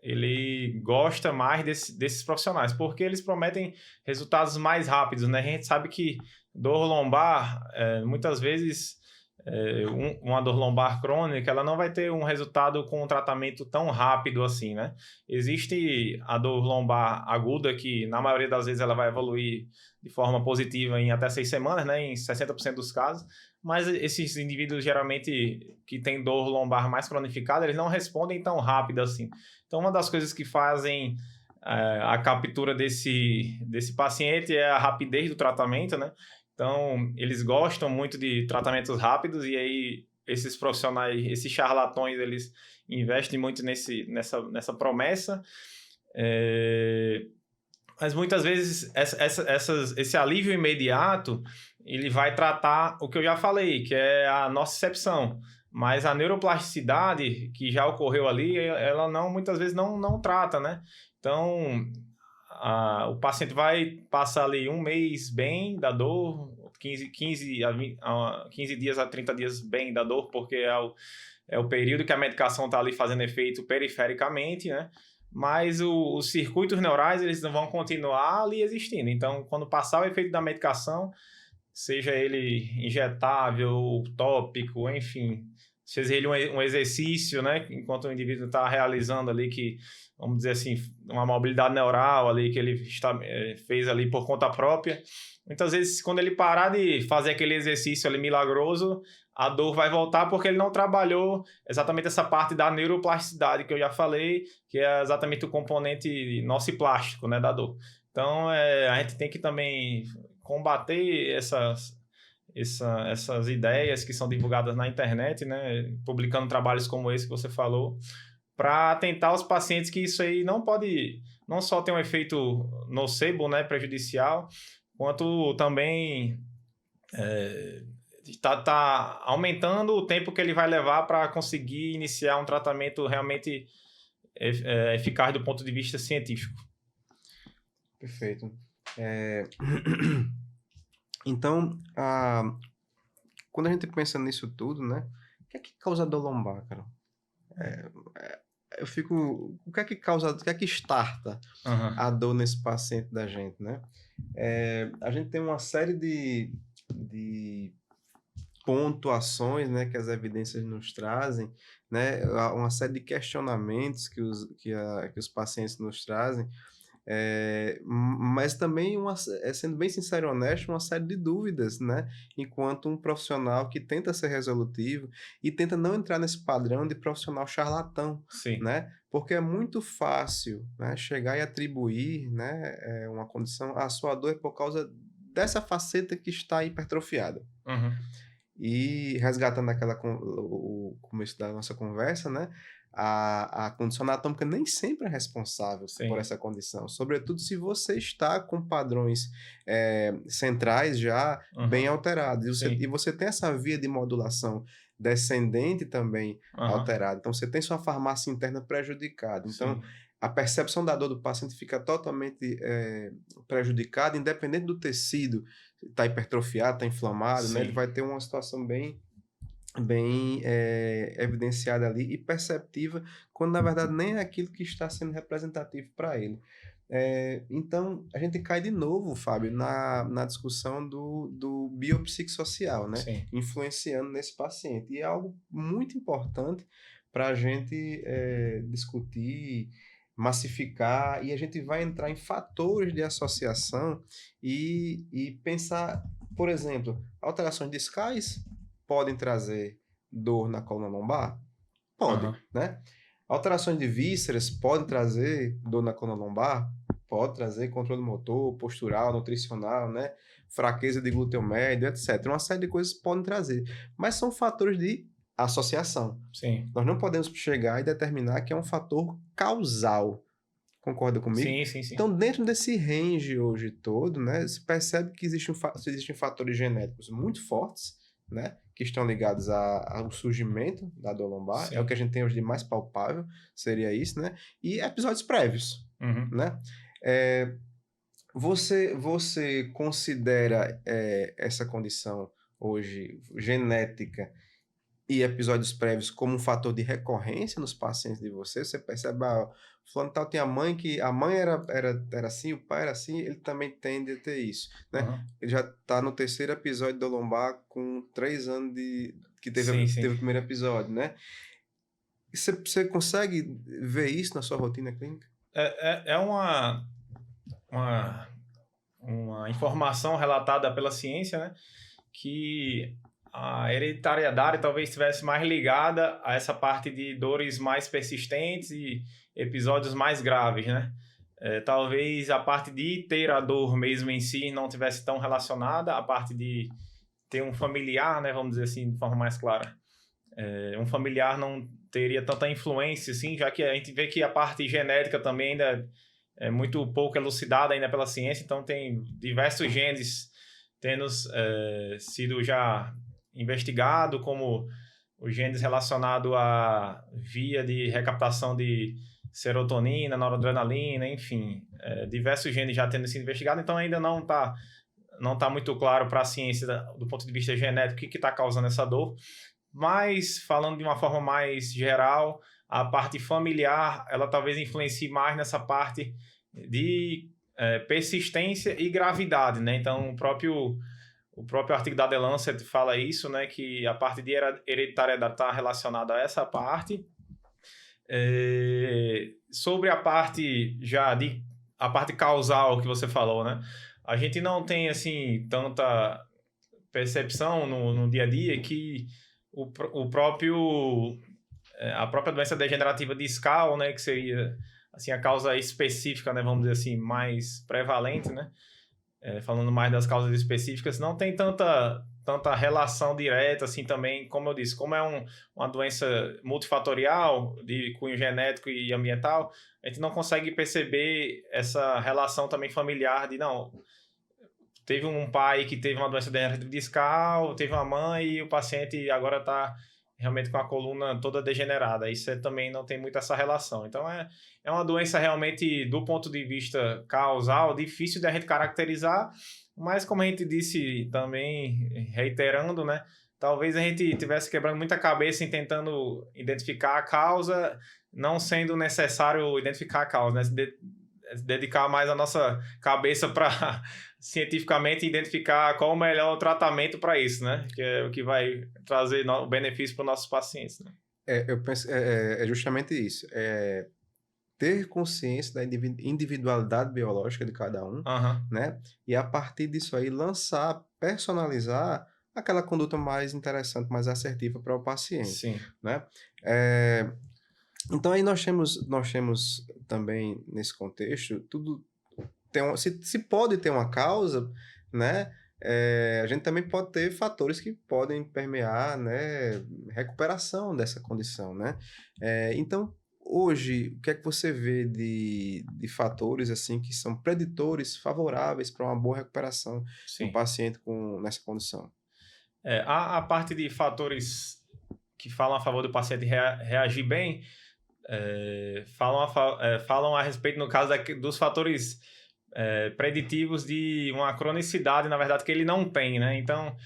ele gosta mais desses profissionais, porque eles prometem resultados mais rápidos, né? A gente sabe que dor lombar, muitas vezes, uma dor lombar crônica, ela não vai ter um resultado com um tratamento tão rápido assim, né? Existe a dor lombar aguda, que na maioria das vezes ela vai evoluir de forma positiva em até 6 semanas, né? Em 60% dos casos, mas esses indivíduos geralmente que têm dor lombar mais cronificada, eles não respondem tão rápido assim. Então, uma das coisas que fazem a captura desse paciente é a rapidez do tratamento, né? Então, eles gostam muito de tratamentos rápidos e aí esses profissionais, esses charlatões, eles investem muito nessa promessa. Mas muitas vezes esse alívio imediato, ele vai tratar o que eu já falei, que é a nocicepção. Mas a neuroplasticidade que já ocorreu ali, ela muitas vezes não trata, né? Então, o paciente vai passar ali 1 mês bem da dor, 15 dias a 30 dias bem da dor, porque é o período que a medicação está ali fazendo efeito perifericamente, né? Mas os circuitos neurais, eles vão continuar ali existindo. Então, quando passar o efeito da medicação, seja ele injetável, tópico, enfim, seja ele um exercício, né? Enquanto o indivíduo está realizando ali que, vamos dizer assim, uma mobilidade neural ali que ele fez ali por conta própria. Muitas vezes, quando ele parar de fazer aquele exercício ali milagroso, a dor vai voltar porque ele não trabalhou exatamente essa parte da neuroplasticidade que eu já falei, que é exatamente o componente nociplástico, né, da dor. Então, a gente tem que também combater essas ideias que são divulgadas na internet, né, publicando trabalhos como esse que você falou, para atentar os pacientes que isso aí não só tem um efeito nocebo, né, prejudicial, quanto também tá aumentando o tempo que ele vai levar para conseguir iniciar um tratamento realmente eficaz do ponto de vista científico. Perfeito. Então, quando a gente pensa nisso tudo, né? O que é que causa dor lombar, cara? O que é que causa, o que é que starta a dor nesse paciente da gente, né? A gente tem uma série de pontuações, né, que as evidências nos trazem, né? Uma série de questionamentos que os pacientes nos trazem, mas também, sendo bem sincero e honesto, uma série de dúvidas, né? Enquanto um profissional que tenta ser resolutivo e tenta não entrar nesse padrão de profissional charlatão, Sim. né? Porque é muito fácil, né, chegar e atribuir, né, uma condição, a sua dor é por causa dessa faceta que está hipertrofiada. E resgatando o começo da nossa conversa, né? A condição anatômica nem sempre é responsável por essa condição, sobretudo se você está com padrões centrais já bem alterados. E você tem essa via de modulação descendente também alterada. Então, você tem sua farmácia interna prejudicada. Então, a percepção da dor do paciente fica totalmente prejudicada, independente do tecido está hipertrofiado, está inflamado, né? Ele vai ter uma situação bem evidenciada ali e perceptiva, quando na verdade nem é aquilo que está sendo representativo para ele. Então, a gente cai de novo, Fábio, na discussão do biopsicossocial, né? Sim. Influenciando nesse paciente. E é algo muito importante para a gente discutir, massificar, e a gente vai entrar em fatores de associação e pensar, por exemplo, alterações discais podem trazer dor na coluna lombar? Podem, né? Alterações de vísceras podem trazer dor na coluna lombar? Pode trazer controle motor, postural, nutricional, né? Fraqueza de glúteo médio, etc. Uma série de coisas podem trazer, mas são fatores de associação. Sim. Nós não podemos chegar e determinar que é um fator causal. Concorda comigo? Sim. Então, dentro desse range hoje todo, né, se percebe que existem fatores genéticos muito fortes, né, que estão ligados ao surgimento da dor lombar. É o que a gente tem hoje de mais palpável, seria isso, né? E episódios prévios, né? Você considera essa condição hoje genética e episódios prévios como um fator de recorrência nos pacientes de você? Você percebe, fulano tal tem a mãe era assim, o pai era assim, ele também tende a ter isso, né? Ele já está no 3º episódio do lombar com 3 anos que teve o primeiro episódio, né? Você consegue ver isso na sua rotina clínica? É uma informação relatada pela ciência, né? Que a hereditariedade talvez estivesse mais ligada a essa parte de dores mais persistentes e episódios mais graves, né? Talvez a parte de ter a dor mesmo em si não tivesse tão relacionada, a parte de ter um familiar, né, vamos dizer assim, de forma mais clara. Um familiar não teria tanta influência, assim, já que a gente vê que a parte genética também ainda é muito pouco elucidada ainda pela ciência, então tem diversos genes tendo sido já investigado, como os genes relacionados à via de recaptação de serotonina, noradrenalina, enfim, diversos genes já tendo sido investigados, então ainda não está muito claro para a ciência do ponto de vista genético o que está causando essa dor, mas falando de uma forma mais geral, a parte familiar, ela talvez influencie mais nessa parte de persistência e gravidade, né? Então, o próprio artigo da The Lancet fala isso, né? Que a parte de hereditariedade está relacionada a essa parte. Sobre a parte a parte causal que você falou, né? A gente não tem, assim, tanta percepção no dia a dia que a própria doença degenerativa discal, né? Que seria, assim, a causa específica, né? Vamos dizer assim, mais prevalente, né? Falando mais das causas específicas, não tem tanta tanta relação direta, assim, também, como eu disse, como é uma doença multifatorial, de cunho genético e ambiental, a gente não consegue perceber essa relação também familiar de, não, teve um pai que teve uma doença degenerativa discal, teve uma mãe e o paciente agora está realmente com a coluna toda degenerada. Isso também não tem muito essa relação. Então, é uma doença realmente, do ponto de vista causal, difícil de a gente caracterizar, mas como a gente disse também, reiterando, né? Talvez a gente tivesse quebrando muita cabeça em tentando identificar a causa, não sendo necessário identificar a causa, né? Dedicar mais a nossa cabeça para cientificamente identificar qual o melhor tratamento para isso, né? Que é o que vai trazer o benefício para os nossos pacientes, né? Eu penso, é justamente isso. Ter consciência da individualidade biológica de cada um, Aham. né? E a partir disso aí lançar, personalizar aquela conduta mais interessante, mais assertiva para o paciente, Sim. né? Então aí nós temos também nesse contexto tudo se pode ter uma causa, né? A gente também pode ter fatores que podem permear, né, recuperação dessa condição, né? Então, hoje, o que é que você vê de fatores assim que são preditores favoráveis para uma boa recuperação de um Sim. paciente nessa condição? A parte de fatores que falam a favor do paciente reagir bem, falam a respeito, no caso, dos fatores preditivos de uma cronicidade, na verdade, que ele não tem, né? Então,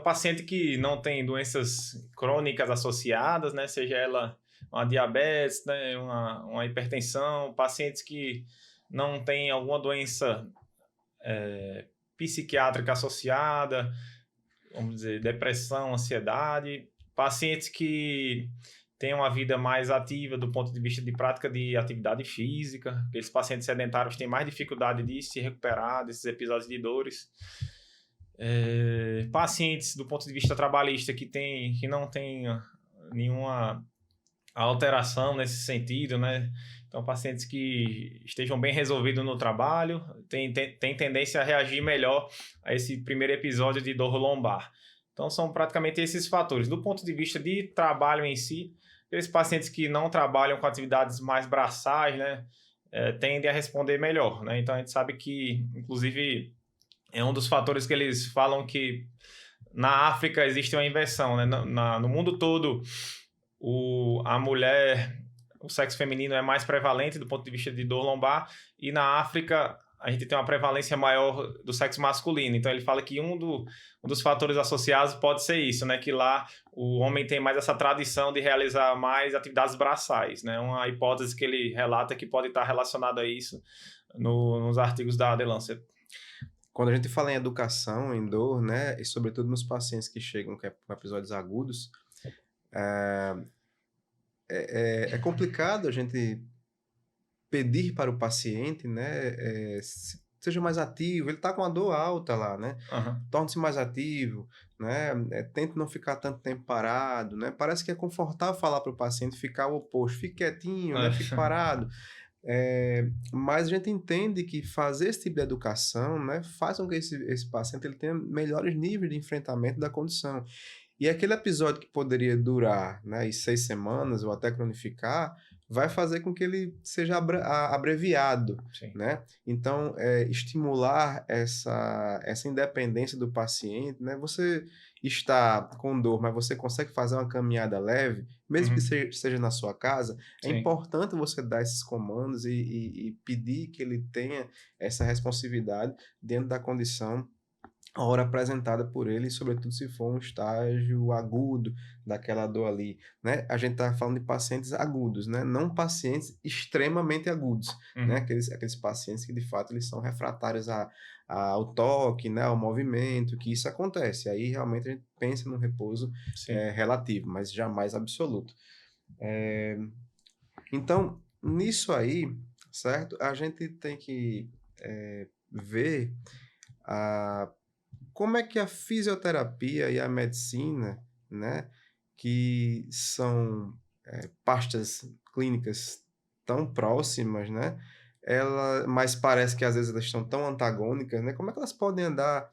paciente que não tem doenças crônicas associadas, né? Seja ela uma diabetes, né? Uma hipertensão, pacientes que não têm alguma doença psiquiátrica associada, vamos dizer, depressão, ansiedade, pacientes que têm uma vida mais ativa do ponto de vista de prática de atividade física, aqueles pacientes sedentários têm mais dificuldade de se recuperar desses episódios de dores. Pacientes do ponto de vista trabalhista que não tem nenhuma alteração nesse sentido, né? Então, pacientes que estejam bem resolvidos no trabalho têm tendência a reagir melhor a esse primeiro episódio de dor lombar. Então, são praticamente esses fatores. Do ponto de vista de trabalho em si, aqueles pacientes que não trabalham com atividades mais braçais, né, tendem a responder melhor, né? Então, a gente sabe que, inclusive, é um dos fatores que eles falam que na África existe uma inversão, né? No mundo todo, a mulher, o sexo feminino é mais prevalente do ponto de vista de dor lombar, e na África a gente tem uma prevalência maior do sexo masculino. Então ele fala que um dos fatores associados pode ser isso, né? Que lá o homem tem mais essa tradição de realizar mais atividades braçais, né? Uma hipótese que ele relata que pode estar relacionada a isso nos artigos da The Lancet. Quando a gente fala em educação, em dor, né, e sobretudo nos pacientes que chegam com episódios agudos, é complicado a gente pedir para o paciente, né, seja mais ativo. Ele está com a dor alta lá, né? Uhum. Torne-se mais ativo, né? Tente não ficar tanto tempo parado, né? Parece que é confortável falar para o paciente ficar o oposto, fique quietinho, né? Fique parado. Mas a gente entende que fazer esse tipo de educação, né, faz com que esse paciente ele tenha melhores níveis de enfrentamento da condição. E aquele episódio que poderia durar, né, 6 semanas ou até cronificar, vai fazer com que ele seja abreviado, Sim. né? Então, estimular essa independência do paciente, né? Você está com dor, mas você consegue fazer uma caminhada leve, mesmo que seja na sua casa, é Sim. importante você dar esses comandos e pedir que ele tenha essa responsividade dentro da condição a hora apresentada por ele, sobretudo se for um estágio agudo daquela dor ali, né? A gente está falando de pacientes agudos, né? Não pacientes extremamente agudos, né? Aqueles pacientes que, de fato, eles são refratários ao toque, né? Ao movimento, que isso acontece. Aí, realmente, a gente pensa num repouso relativo, mas jamais absoluto. Então, nisso aí, certo? A gente tem que ver como é que a fisioterapia e a medicina, né, que são pastas clínicas tão próximas, né, mas parece que às vezes elas estão tão antagônicas, né, como é que elas podem andar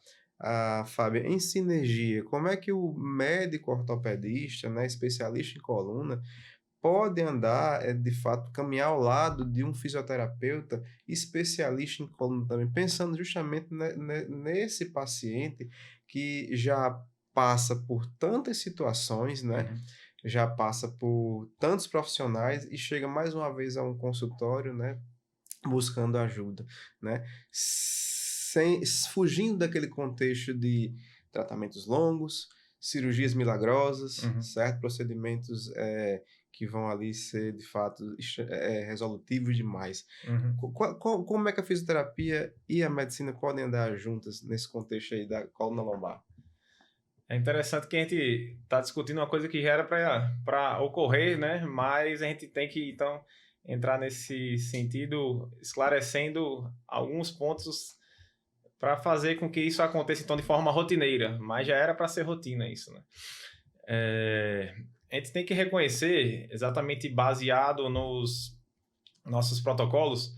Fábio, em sinergia, como é que o médico ortopedista, né, especialista em coluna, pode andar, de fato, caminhar ao lado de um fisioterapeuta especialista em coluna também, pensando justamente nesse paciente que já passa por tantas situações, né? Uhum. Já passa por tantos profissionais e chega mais uma vez a um consultório, né? Buscando ajuda, né? Sem, fugindo daquele contexto de tratamentos longos, cirurgias milagrosas, Uhum. certo? Procedimentos que vão ali ser, de fato, resolutivos demais. Uhum. Como é que a fisioterapia e a medicina podem andar juntas nesse contexto aí da coluna lombar? É interessante que a gente está discutindo uma coisa que já era para ocorrer, né? Mas a gente tem que, então, entrar nesse sentido, esclarecendo alguns pontos para fazer com que isso aconteça, então, de forma rotineira. Mas já era para ser rotina isso, né? A gente tem que reconhecer, exatamente baseado nos nossos protocolos,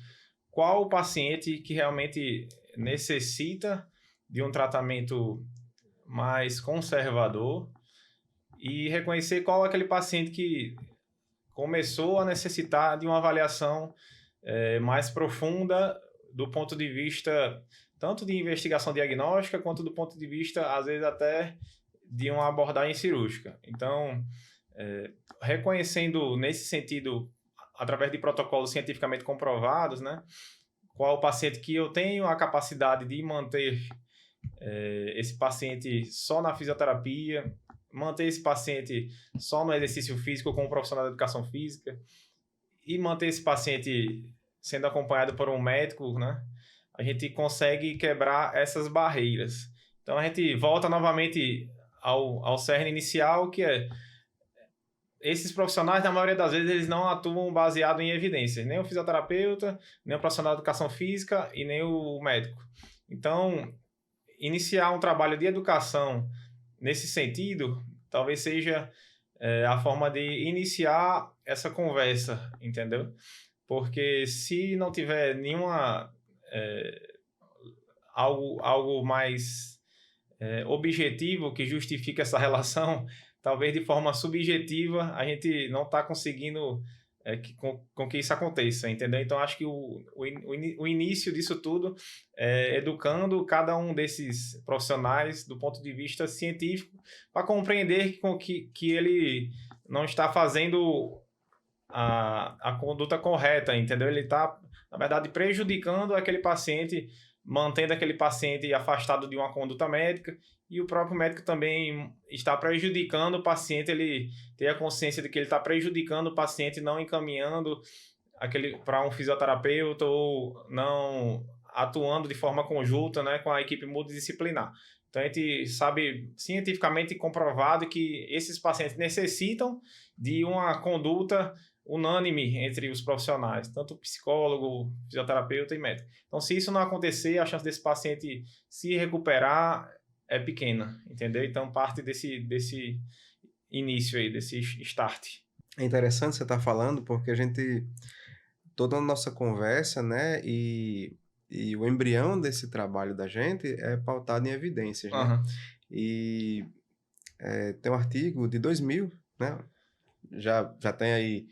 qual o paciente que realmente necessita de um tratamento mais conservador e reconhecer qual é aquele paciente que começou a necessitar de uma avaliação mais profunda do ponto de vista tanto de investigação diagnóstica quanto do ponto de vista, às vezes, até de uma abordagem cirúrgica. Então, reconhecendo nesse sentido, através de protocolos cientificamente comprovados, né, qual o paciente que eu tenho a capacidade de manter esse paciente só na fisioterapia, manter esse paciente só no exercício físico com um profissional de educação física e manter esse paciente sendo acompanhado por um médico, né? A gente consegue quebrar essas barreiras. Então a gente volta novamente ao cerne inicial, que é esses profissionais, na maioria das vezes, eles não atuam baseado em evidências. Nem o fisioterapeuta, nem o profissional de educação física e nem o médico. Então, iniciar um trabalho de educação nesse sentido, talvez seja a forma de iniciar essa conversa, entendeu? Porque se não tiver nenhuma algo mais objetivo que justifique essa relação, talvez de forma subjetiva a gente não está conseguindo com que isso aconteça, entendeu? Então acho que o início disso tudo é educando cada um desses profissionais do ponto de vista científico para compreender que ele não está fazendo a conduta correta, entendeu? Ele está, na verdade, prejudicando aquele paciente, mantendo aquele paciente afastado de uma conduta médica, e o próprio médico também está prejudicando o paciente, ele ter a consciência de que ele está prejudicando o paciente, não encaminhando aquele para um fisioterapeuta ou não atuando de forma conjunta, né, com a equipe multidisciplinar. Então a gente sabe cientificamente comprovado que esses pacientes necessitam de uma conduta unânime entre os profissionais, tanto psicólogo, fisioterapeuta e médico. Então, se isso não acontecer, a chance desse paciente se recuperar é pequena, entendeu? Então, parte desse início aí, desse start. É interessante você estar falando, porque toda a nossa conversa, né, e o embrião desse trabalho da gente é pautado em evidências, né? Uhum. E tem um artigo de 2000, né? Já tem aí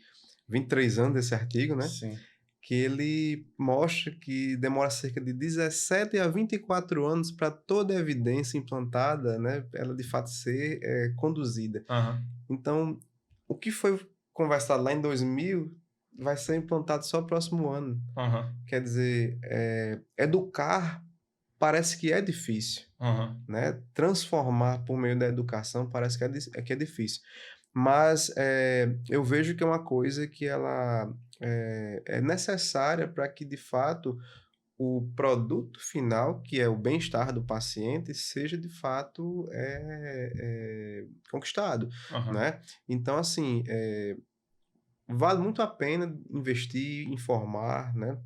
23 anos desse artigo, né? Sim. Que ele mostra que demora cerca de 17 a 24 anos para toda a evidência implantada, né, ela de fato ser conduzida. Uhum. Então, o que foi conversado lá em 2000 vai ser implantado só no próximo ano. Uhum. Quer dizer, educar parece que é difícil, Uhum. né? Transformar por meio da educação parece que é difícil. Mas eu vejo que é uma coisa que ela é necessária para que, de fato, o produto final, que é o bem-estar do paciente, seja, de fato, conquistado, Uhum. né? Então, assim, vale muito a pena investir, informar, né?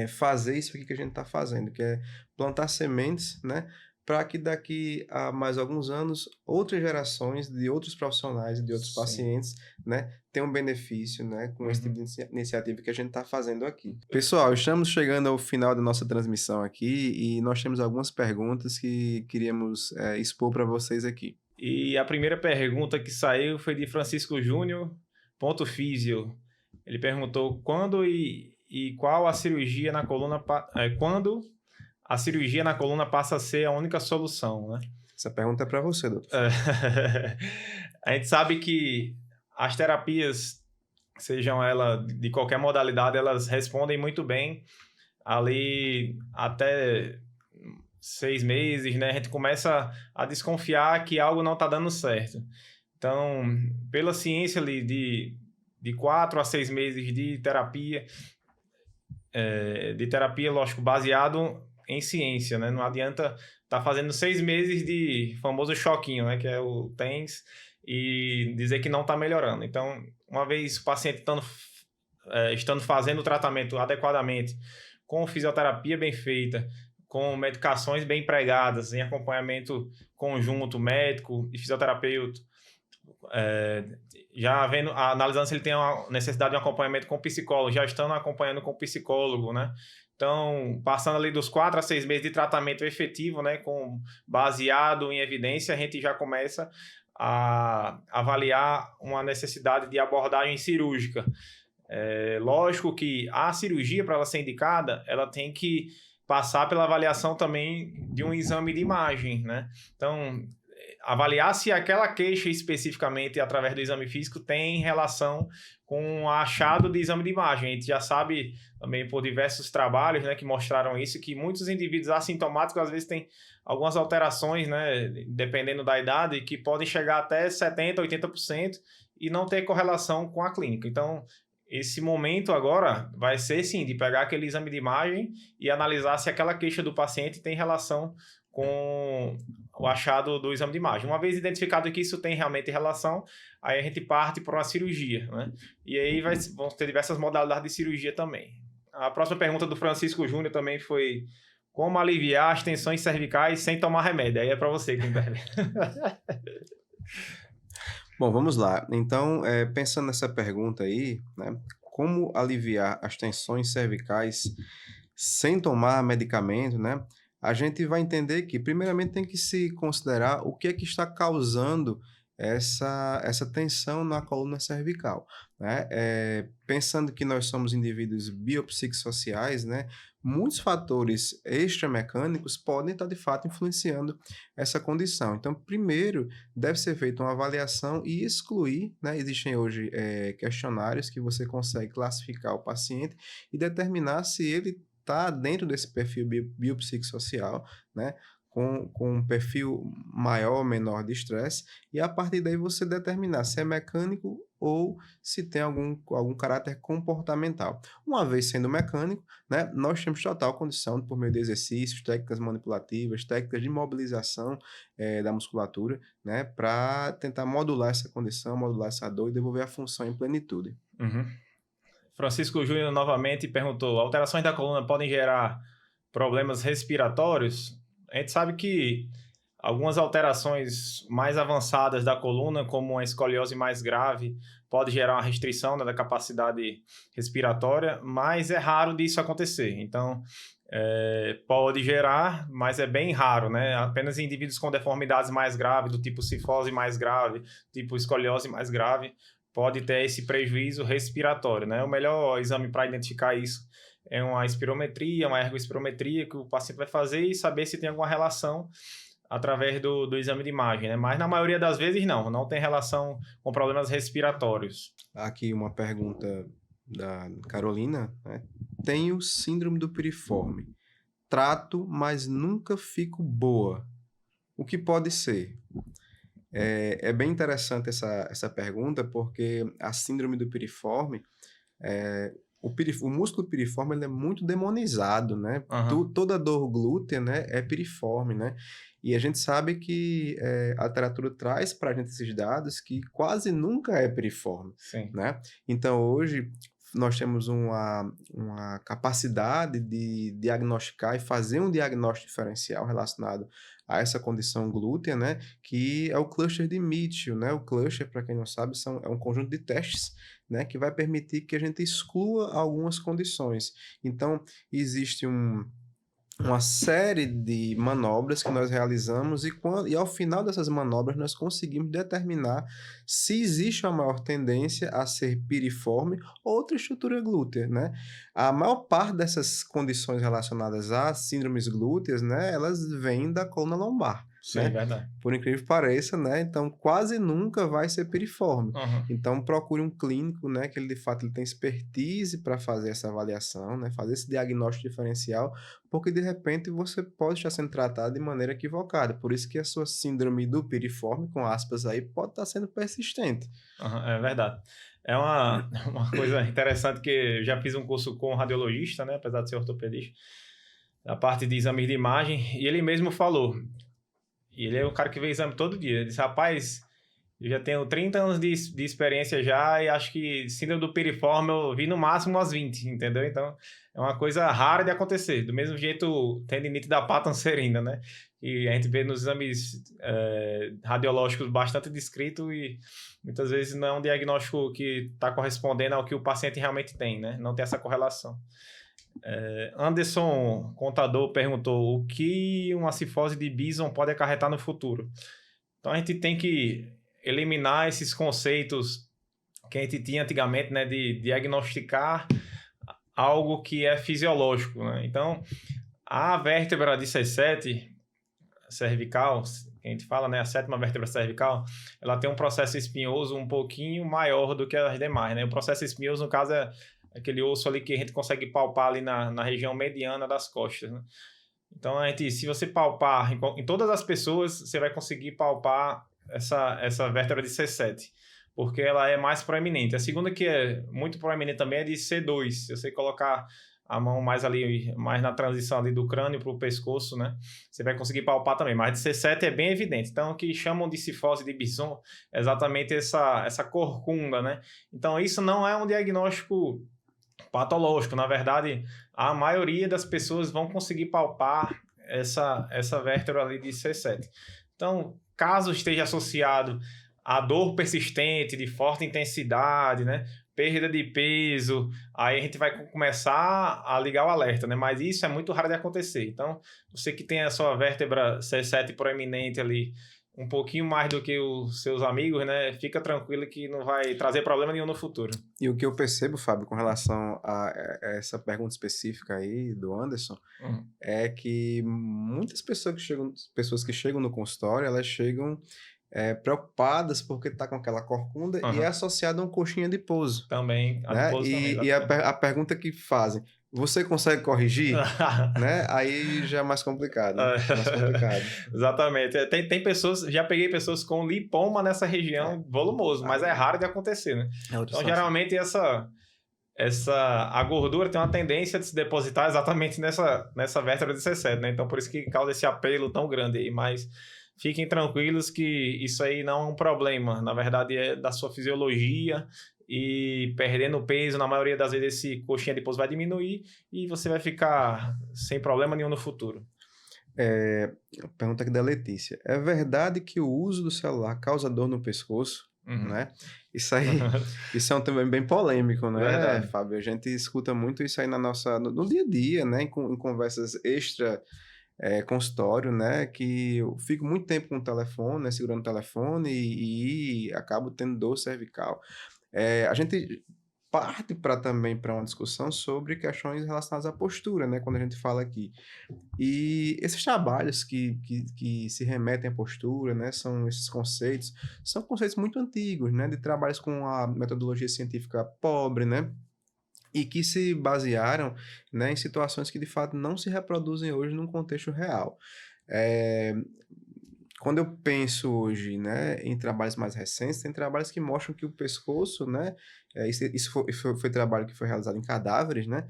Fazer isso aqui que a gente está fazendo, que é plantar sementes, né? para que daqui a mais alguns anos, outras gerações de outros profissionais e de outros Sim. pacientes, né, tenham benefício, né, com esse tipo Uhum. de iniciativa que a gente está fazendo aqui. Pessoal, estamos chegando ao final da nossa transmissão aqui e nós temos algumas perguntas que queríamos expor para vocês aqui. E a primeira pergunta que saiu foi de Francisco Júnior, ponto físio. Ele perguntou quando e qual a cirurgia na coluna... quando a cirurgia na coluna passa a ser a única solução, né? Essa pergunta é para você, doutor. A gente sabe que as terapias, sejam elas de qualquer modalidade, elas respondem muito bem ali até 6 meses, né? A gente começa a desconfiar que algo não está dando certo. Então, pela ciência ali de 4 a 6 meses de terapia, lógico, baseado em ciência, né? Não adianta estar fazendo 6 meses de famoso choquinho, né? Que é o TENS, e dizer que não está melhorando. Então, uma vez o paciente estando fazendo o tratamento adequadamente, com fisioterapia bem feita, com medicações bem empregadas, em acompanhamento conjunto médico e fisioterapeuta, já vendo, analisando se ele tem uma necessidade de um acompanhamento com psicólogo, já estando acompanhando com psicólogo, né? Então, passando ali dos 4 a 6 meses de tratamento efetivo, né, baseado em evidência, a gente já começa a avaliar uma necessidade de abordagem cirúrgica. Lógico que a cirurgia, para ela ser indicada, ela tem que passar pela avaliação também de um exame de imagem, né? Então, avaliar se aquela queixa especificamente, através do exame físico, tem relação com o achado de exame de imagem. A gente já sabe também por diversos trabalhos, né, que mostraram isso, que muitos indivíduos assintomáticos às vezes têm algumas alterações, né, dependendo da idade, que podem chegar até 70%, 80% e não ter correlação com a clínica. Então, esse momento agora vai ser, sim, de pegar aquele exame de imagem e analisar se aquela queixa do paciente tem relação com o achado do exame de imagem. Uma vez identificado que isso tem realmente relação, aí a gente parte para uma cirurgia, né? E aí vão ter diversas modalidades de cirurgia também. A próxima pergunta do Francisco Júnior também foi como aliviar as tensões cervicais sem tomar remédio. Aí é para você, Guilherme. Bom, vamos lá. Então, pensando nessa pergunta aí, né, como aliviar as tensões cervicais sem tomar medicamento, né? A gente vai entender que, primeiramente, tem que se considerar o que é que está causando essa tensão na coluna cervical, né? Pensando que nós somos indivíduos biopsicossociais, né? Muitos fatores extramecânicos podem estar, de fato, influenciando essa condição. Então, primeiro, deve ser feita uma avaliação e excluir, né? Existem hoje questionários que você consegue classificar o paciente e determinar se ele está dentro desse perfil biopsicossocial, né? Com um perfil maior ou menor de estresse, e a partir daí você determinar se é mecânico ou se tem algum caráter comportamental. Uma vez sendo mecânico, né, nós temos total condição, por meio de exercícios, técnicas manipulativas, técnicas de mobilização da musculatura, né, para tentar modular essa condição, modular essa dor e devolver a função em plenitude. Uhum. Francisco Júnior novamente perguntou: alterações da coluna podem gerar problemas respiratórios? A gente sabe que algumas alterações mais avançadas da coluna, como uma escoliose mais grave, pode gerar uma restrição, né, da capacidade respiratória, mas é raro disso acontecer. Então, pode gerar, mas é bem raro, né? Apenas em indivíduos com deformidades mais graves, do tipo cifose mais grave, tipo escoliose mais grave, pode ter esse prejuízo respiratório, né? O melhor exame para identificar isso é uma espirometria, uma ergoespirometria que o paciente vai fazer e saber se tem alguma relação através do exame de imagem, né? Mas na maioria das vezes não tem relação com problemas respiratórios. Aqui uma pergunta da Carolina, né? Tenho síndrome do piriforme. Trato, mas nunca fico boa. O que pode ser? É bem interessante essa pergunta, porque a síndrome do piriforme, o músculo piriforme ele é muito demonizado, né? Uhum. Toda dor glútea, né, é piriforme, né? E a gente sabe que a literatura traz para a gente esses dados que quase nunca é piriforme, Sim. né? Então, hoje, nós temos uma capacidade de diagnosticar e fazer um diagnóstico diferencial relacionado a essa condição glútea, né, que é o cluster de Mitchell, né? O cluster, para quem não sabe, é um conjunto de testes, né, que vai permitir que a gente exclua algumas condições. Então, existe uma série de manobras que nós realizamos e ao final dessas manobras nós conseguimos determinar se existe uma maior tendência a ser piriforme ou outra estrutura glútea, né? A maior parte dessas condições relacionadas a síndromes glúteas, né, elas vêm da coluna lombar, Sim, né? verdade. Por incrível que pareça, né? Então, quase nunca vai ser piriforme. Uhum. Então, procure um clínico, né, que ele de fato ele tem expertise para fazer essa avaliação, né, fazer esse diagnóstico diferencial, porque de repente você pode estar sendo tratado de maneira equivocada. Por isso que a sua síndrome do piriforme, com aspas aí, pode estar sendo persistente. Uhum, é verdade. É uma coisa interessante que eu já fiz um curso com um radiologista, né, apesar de ser ortopedista, a parte de exames de imagem, e ele mesmo falou, e ele é o cara que vê exame todo dia, ele disse, rapaz, eu já tenho 30 anos de experiência já e acho que síndrome do piriforme eu vi no máximo umas 20, entendeu? Então, é uma coisa rara de acontecer. Do mesmo jeito, tendinite da pata anserina, né? E a gente vê nos exames radiológicos bastante descrito e muitas vezes não é um diagnóstico que está correspondendo ao que o paciente realmente tem, né? Não tem essa correlação. Anderson Contador perguntou o que uma cifose de Bison pode acarretar no futuro. Então, a gente tem que eliminar esses conceitos que a gente tinha antigamente, né, de diagnosticar algo que é fisiológico, né? Então, a vértebra de C7 cervical, que a gente fala, né, a sétima vértebra cervical, ela tem um processo espinhoso um pouquinho maior do que as demais, né? O processo espinhoso, no caso, é aquele osso ali que a gente consegue palpar ali na região mediana das costas, né? Então, se você palpar em todas as pessoas, você vai conseguir palpar essa vértebra de C7, porque ela é mais proeminente. A segunda, que é muito proeminente também, é de C2. Se você colocar a mão mais na transição ali do crânio para o pescoço, né, você vai conseguir palpar também. Mas de C7 é bem evidente. Então, o que chamam de cifose de Bison é exatamente essa corcunda, né? Então, isso não é um diagnóstico patológico. Na verdade, a maioria das pessoas vão conseguir palpar essa vértebra ali de C7. Então, caso esteja associado a dor persistente, de forte intensidade, né, perda de peso, aí a gente vai começar a ligar o alerta, né? Mas isso é muito raro de acontecer. Então, você que tem a sua vértebra C7 proeminente ali, um pouquinho mais do que os seus amigos, né? Fica tranquilo que não vai trazer problema nenhum no futuro. E o que eu percebo, Fábio, com relação a essa pergunta específica aí do Anderson, é que muitas pessoas que chegam no consultório, elas chegam preocupadas porque está com aquela corcunda e é associado a uma coxinha de pouso. Também, Né? adiposo também, E a pergunta que fazem, você consegue corrigir? Né? Aí já é mais complicado. Mais complicado. Exatamente. Tem pessoas, já peguei pessoas com lipoma nessa região volumoso, mas é raro de acontecer, né? Então, geralmente, a gordura tem uma tendência de se depositar exatamente nessa vértebra de C7, né? Então, por isso que causa esse apelo tão grande aí. Mas fiquem tranquilos que isso aí não é um problema. Na verdade, é da sua fisiologia e perdendo peso, na maioria das vezes, esse coxinha de pouso vai diminuir e você vai ficar sem problema nenhum no futuro. Pergunta aqui da Letícia. É verdade que o uso do celular causa dor no pescoço? Né? Isso é um tema bem polêmico, né, Verdade. Fábio? A gente escuta muito isso aí no dia a dia, né? Em conversas extra consultório, né? Que eu fico muito tempo com o telefone, né? Segurando o telefone e acabo tendo dor cervical. A gente parte também para uma discussão sobre questões relacionadas à postura, né? Quando a gente fala aqui. E esses trabalhos que se remetem à postura, né? Esses conceitos, são conceitos muito antigos, né? De trabalhos com a metodologia científica pobre, né? E que se basearam, né, em situações que de fato não se reproduzem hoje num contexto real. Quando eu penso hoje, né, em trabalhos mais recentes, tem trabalhos que mostram que o pescoço, né, isso foi trabalho que foi realizado em cadáveres, né,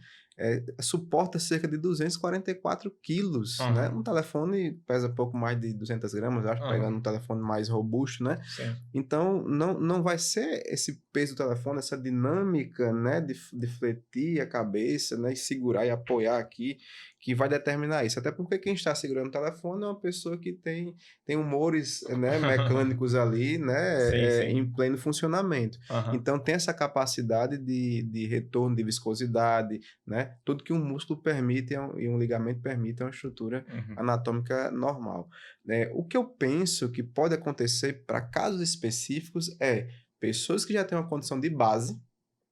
suporta cerca de 244 quilos, né? Um telefone pesa pouco mais de 200 gramas, eu acho, pegando um telefone mais robusto, né? Sim. Então, não vai ser esse peso do telefone, essa dinâmica, né, de fletir a cabeça, né, e segurar e apoiar aqui, que vai determinar isso. Até porque quem está segurando o telefone é uma pessoa que tem humores, né, mecânicos ali, né, Sim, sim. em pleno funcionamento. Aham. Então, tem essa capacidade de retorno, de viscosidade, né? Tudo que um músculo permite e um ligamento permite é uma estrutura anatômica normal. O que eu penso que pode acontecer para casos específicos é pessoas que já têm uma condição de base,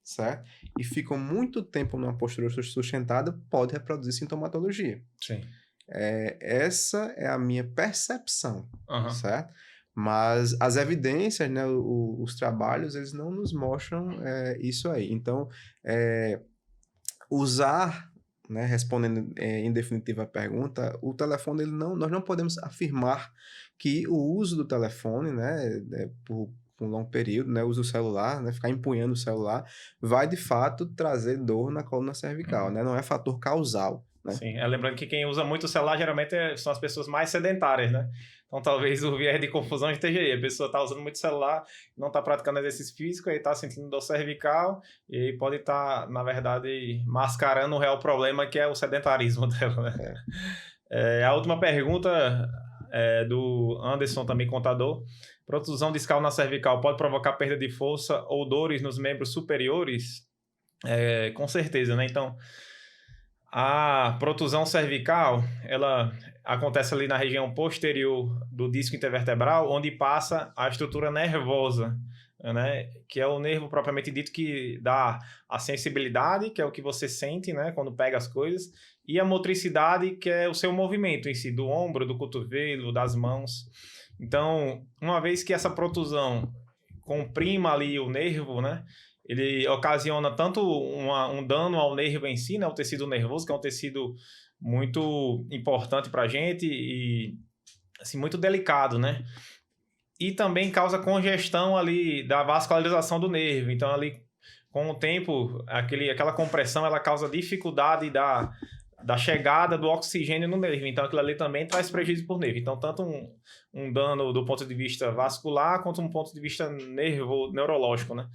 certo? E ficam muito tempo numa postura sustentada, pode reproduzir sintomatologia. Sim. Essa é a minha percepção, Aham. certo? Mas as evidências, né, os trabalhos, eles não nos mostram isso aí. Então, usar, né, respondendo em definitiva a pergunta, o telefone, nós não podemos afirmar que o uso do telefone, né, por um longo período, né, o uso do celular, né, ficar empunhando o celular, vai de fato trazer dor na coluna cervical, né? Não é fator causal, né? Sim, lembrando que quem usa muito o celular geralmente são as pessoas mais sedentárias, né? Então talvez o viés de confusão esteja aí. A pessoa está usando muito celular, não está praticando exercício físico, aí está sentindo dor cervical e aí pode estar, na verdade, mascarando o real problema que é o sedentarismo dela, né? A última pergunta é do Anderson, também contador. Protusão discal na cervical pode provocar perda de força ou dores nos membros superiores? Com certeza, né? Então, a protusão cervical, ela acontece ali na região posterior do disco intervertebral, onde passa a estrutura nervosa, né? Que é o nervo propriamente dito que dá a sensibilidade, que é o que você sente, né, quando pega as coisas, e a motricidade, que é o seu movimento em si, do ombro, do cotovelo, das mãos. Então, uma vez que essa protusão comprima ali o nervo, né, ele ocasiona tanto um dano ao nervo em si, né, o tecido nervoso, que é um tecido muito importante para a gente e assim, muito delicado, né? E também causa congestão ali da vascularização do nervo. Então, ali, com o tempo, aquela compressão, ela causa dificuldade da chegada do oxigênio no nervo. Então, aquilo ali também traz prejuízo por nervo. Então, tanto um dano do ponto de vista vascular, quanto um ponto de vista neurológico, né?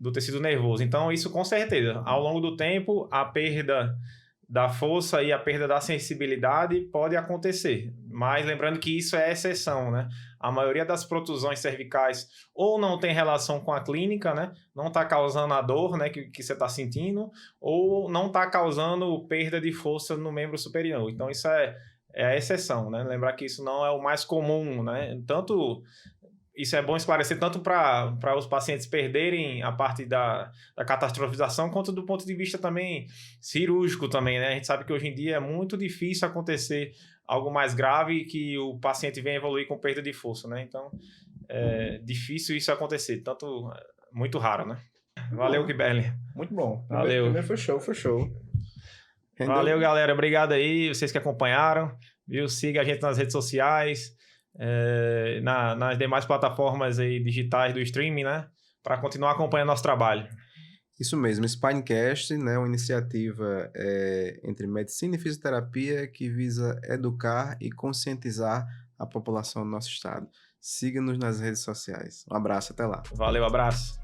Do tecido nervoso. Então, isso com certeza. Ao longo do tempo, a perda da força e a perda da sensibilidade pode acontecer. Mas lembrando que isso é exceção, né? A maioria das protusões cervicais ou não tem relação com a clínica, né? Não está causando a dor, né, que você está sentindo, ou não está causando perda de força no membro superior. Então, isso é a exceção, né? Lembrar que isso não é o mais comum, né? Isso é bom esclarecer tanto para os pacientes perderem a parte da catastrofização, quanto do ponto de vista também cirúrgico também, né? A gente sabe que hoje em dia é muito difícil acontecer algo mais grave que o paciente venha evoluir com perda de força, né? Então, é difícil isso acontecer, muito raro, né? Valeu, Kiberli. Muito bom. Valeu. Primeiro foi show. Valeu, galera. Obrigado aí, vocês que acompanharam, viu? Siga a gente nas redes sociais, nas demais plataformas aí digitais do streaming, né? Para continuar acompanhando nosso trabalho. Isso mesmo, Spinecast, né, uma iniciativa entre medicina e fisioterapia que visa educar e conscientizar a população do nosso estado. Siga-nos nas redes sociais. Um abraço, até lá. Valeu, abraço.